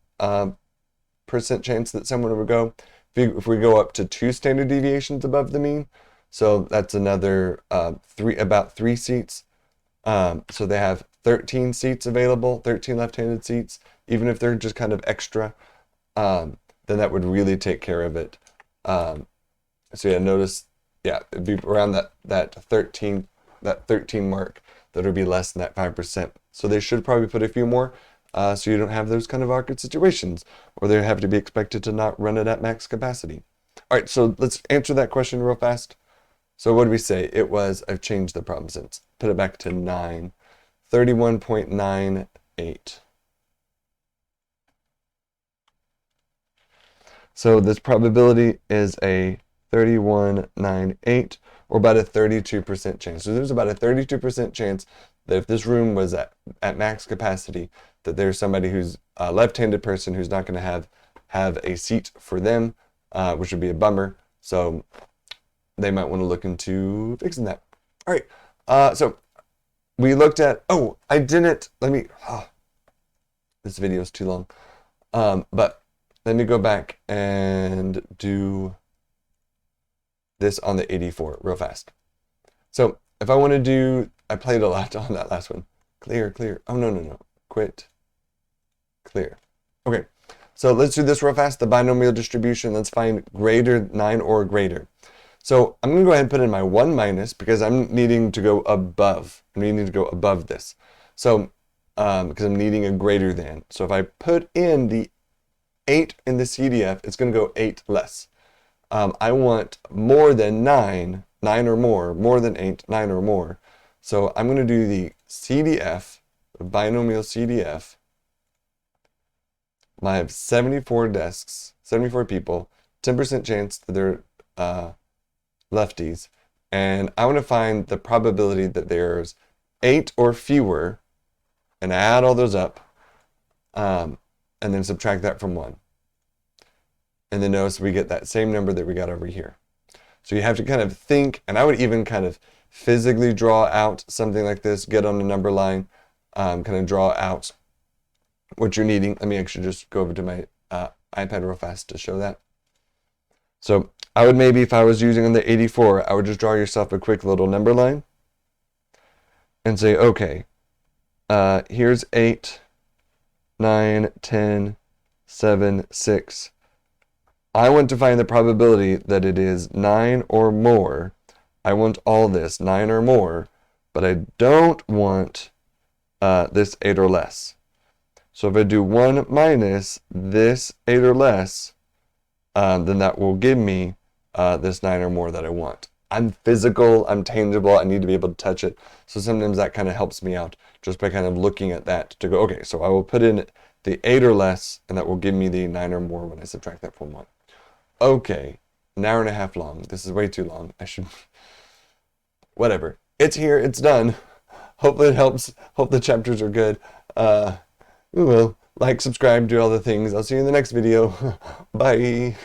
chance that someone would go. If we go up to 2 standard deviations above the mean, so that's another about 3 seats. So they have 13 seats available, 13 left-handed seats. Even if they're just kind of extra, then that would really take care of it. So yeah, notice, yeah, it'd be around that 13 mark. That would be less than that 5%. So they should probably put a few more, so you don't have those kind of awkward situations, or they have to be expected to not run it at max capacity. All right, so let's answer that question real fast. So what did we say? It was, I've changed the problem since. Put it back to 9, 31.98. So this probability is a 31.98, or about a 32% chance. So there's about a 32% chance that if this room was at max capacity, that there's somebody who's a left-handed person who's not going to have a seat for them, which would be a bummer. So they might want to look into fixing that. All right. So we looked at, this video is too long. But let me go back and do this on the 84 real fast. So if I want to do, I played a lot on that last one. Clear. Oh, no. Quit. Clear. Okay. So let's do this real fast. The binomial distribution. Let's find greater 9 or greater. So I'm going to go ahead and put in my 1 minus because I'm needing to go above. I'm needing to go above this. So, because I'm needing a greater than. So if I put in the 8 in the CDF, it's going to go 8 less. I want more than 9 or more than 8, 9 or more. So I'm going to do the CDF, the binomial CDF. I have 74 desks, 74 people, 10% chance that they're lefties. And I want to find the probability that there's 8 or fewer, and add all those up, and then subtract that from 1. And then notice we get that same number that we got over here. So you have to kind of think, and I would even kind of physically draw out something like this, get on the number line, kind of draw out what you're needing. Let me actually just go over to my iPad real fast to show that. So I would maybe, if I was using on the 84, I would just draw yourself a quick little number line and say, okay, here's 8, 9, 10, 7, 6. I want to find the probability that it is 9 or more. I want all this, 9 or more, but I don't want this 8 or less. So if I do 1 minus this 8 or less, then that will give me this 9 or more that I want. I'm physical, I'm tangible, I need to be able to touch it. So sometimes that kind of helps me out just by kind of looking at that to go, okay, so I will put in the 8 or less, and that will give me the 9 or more when I subtract that from 1. Okay, an hour and a half long. This is way too long. I should... Whatever. It's here. It's done. Hopefully it helps. Hope the chapters are good. Like, subscribe, do all the things. I'll see you in the next video. Bye.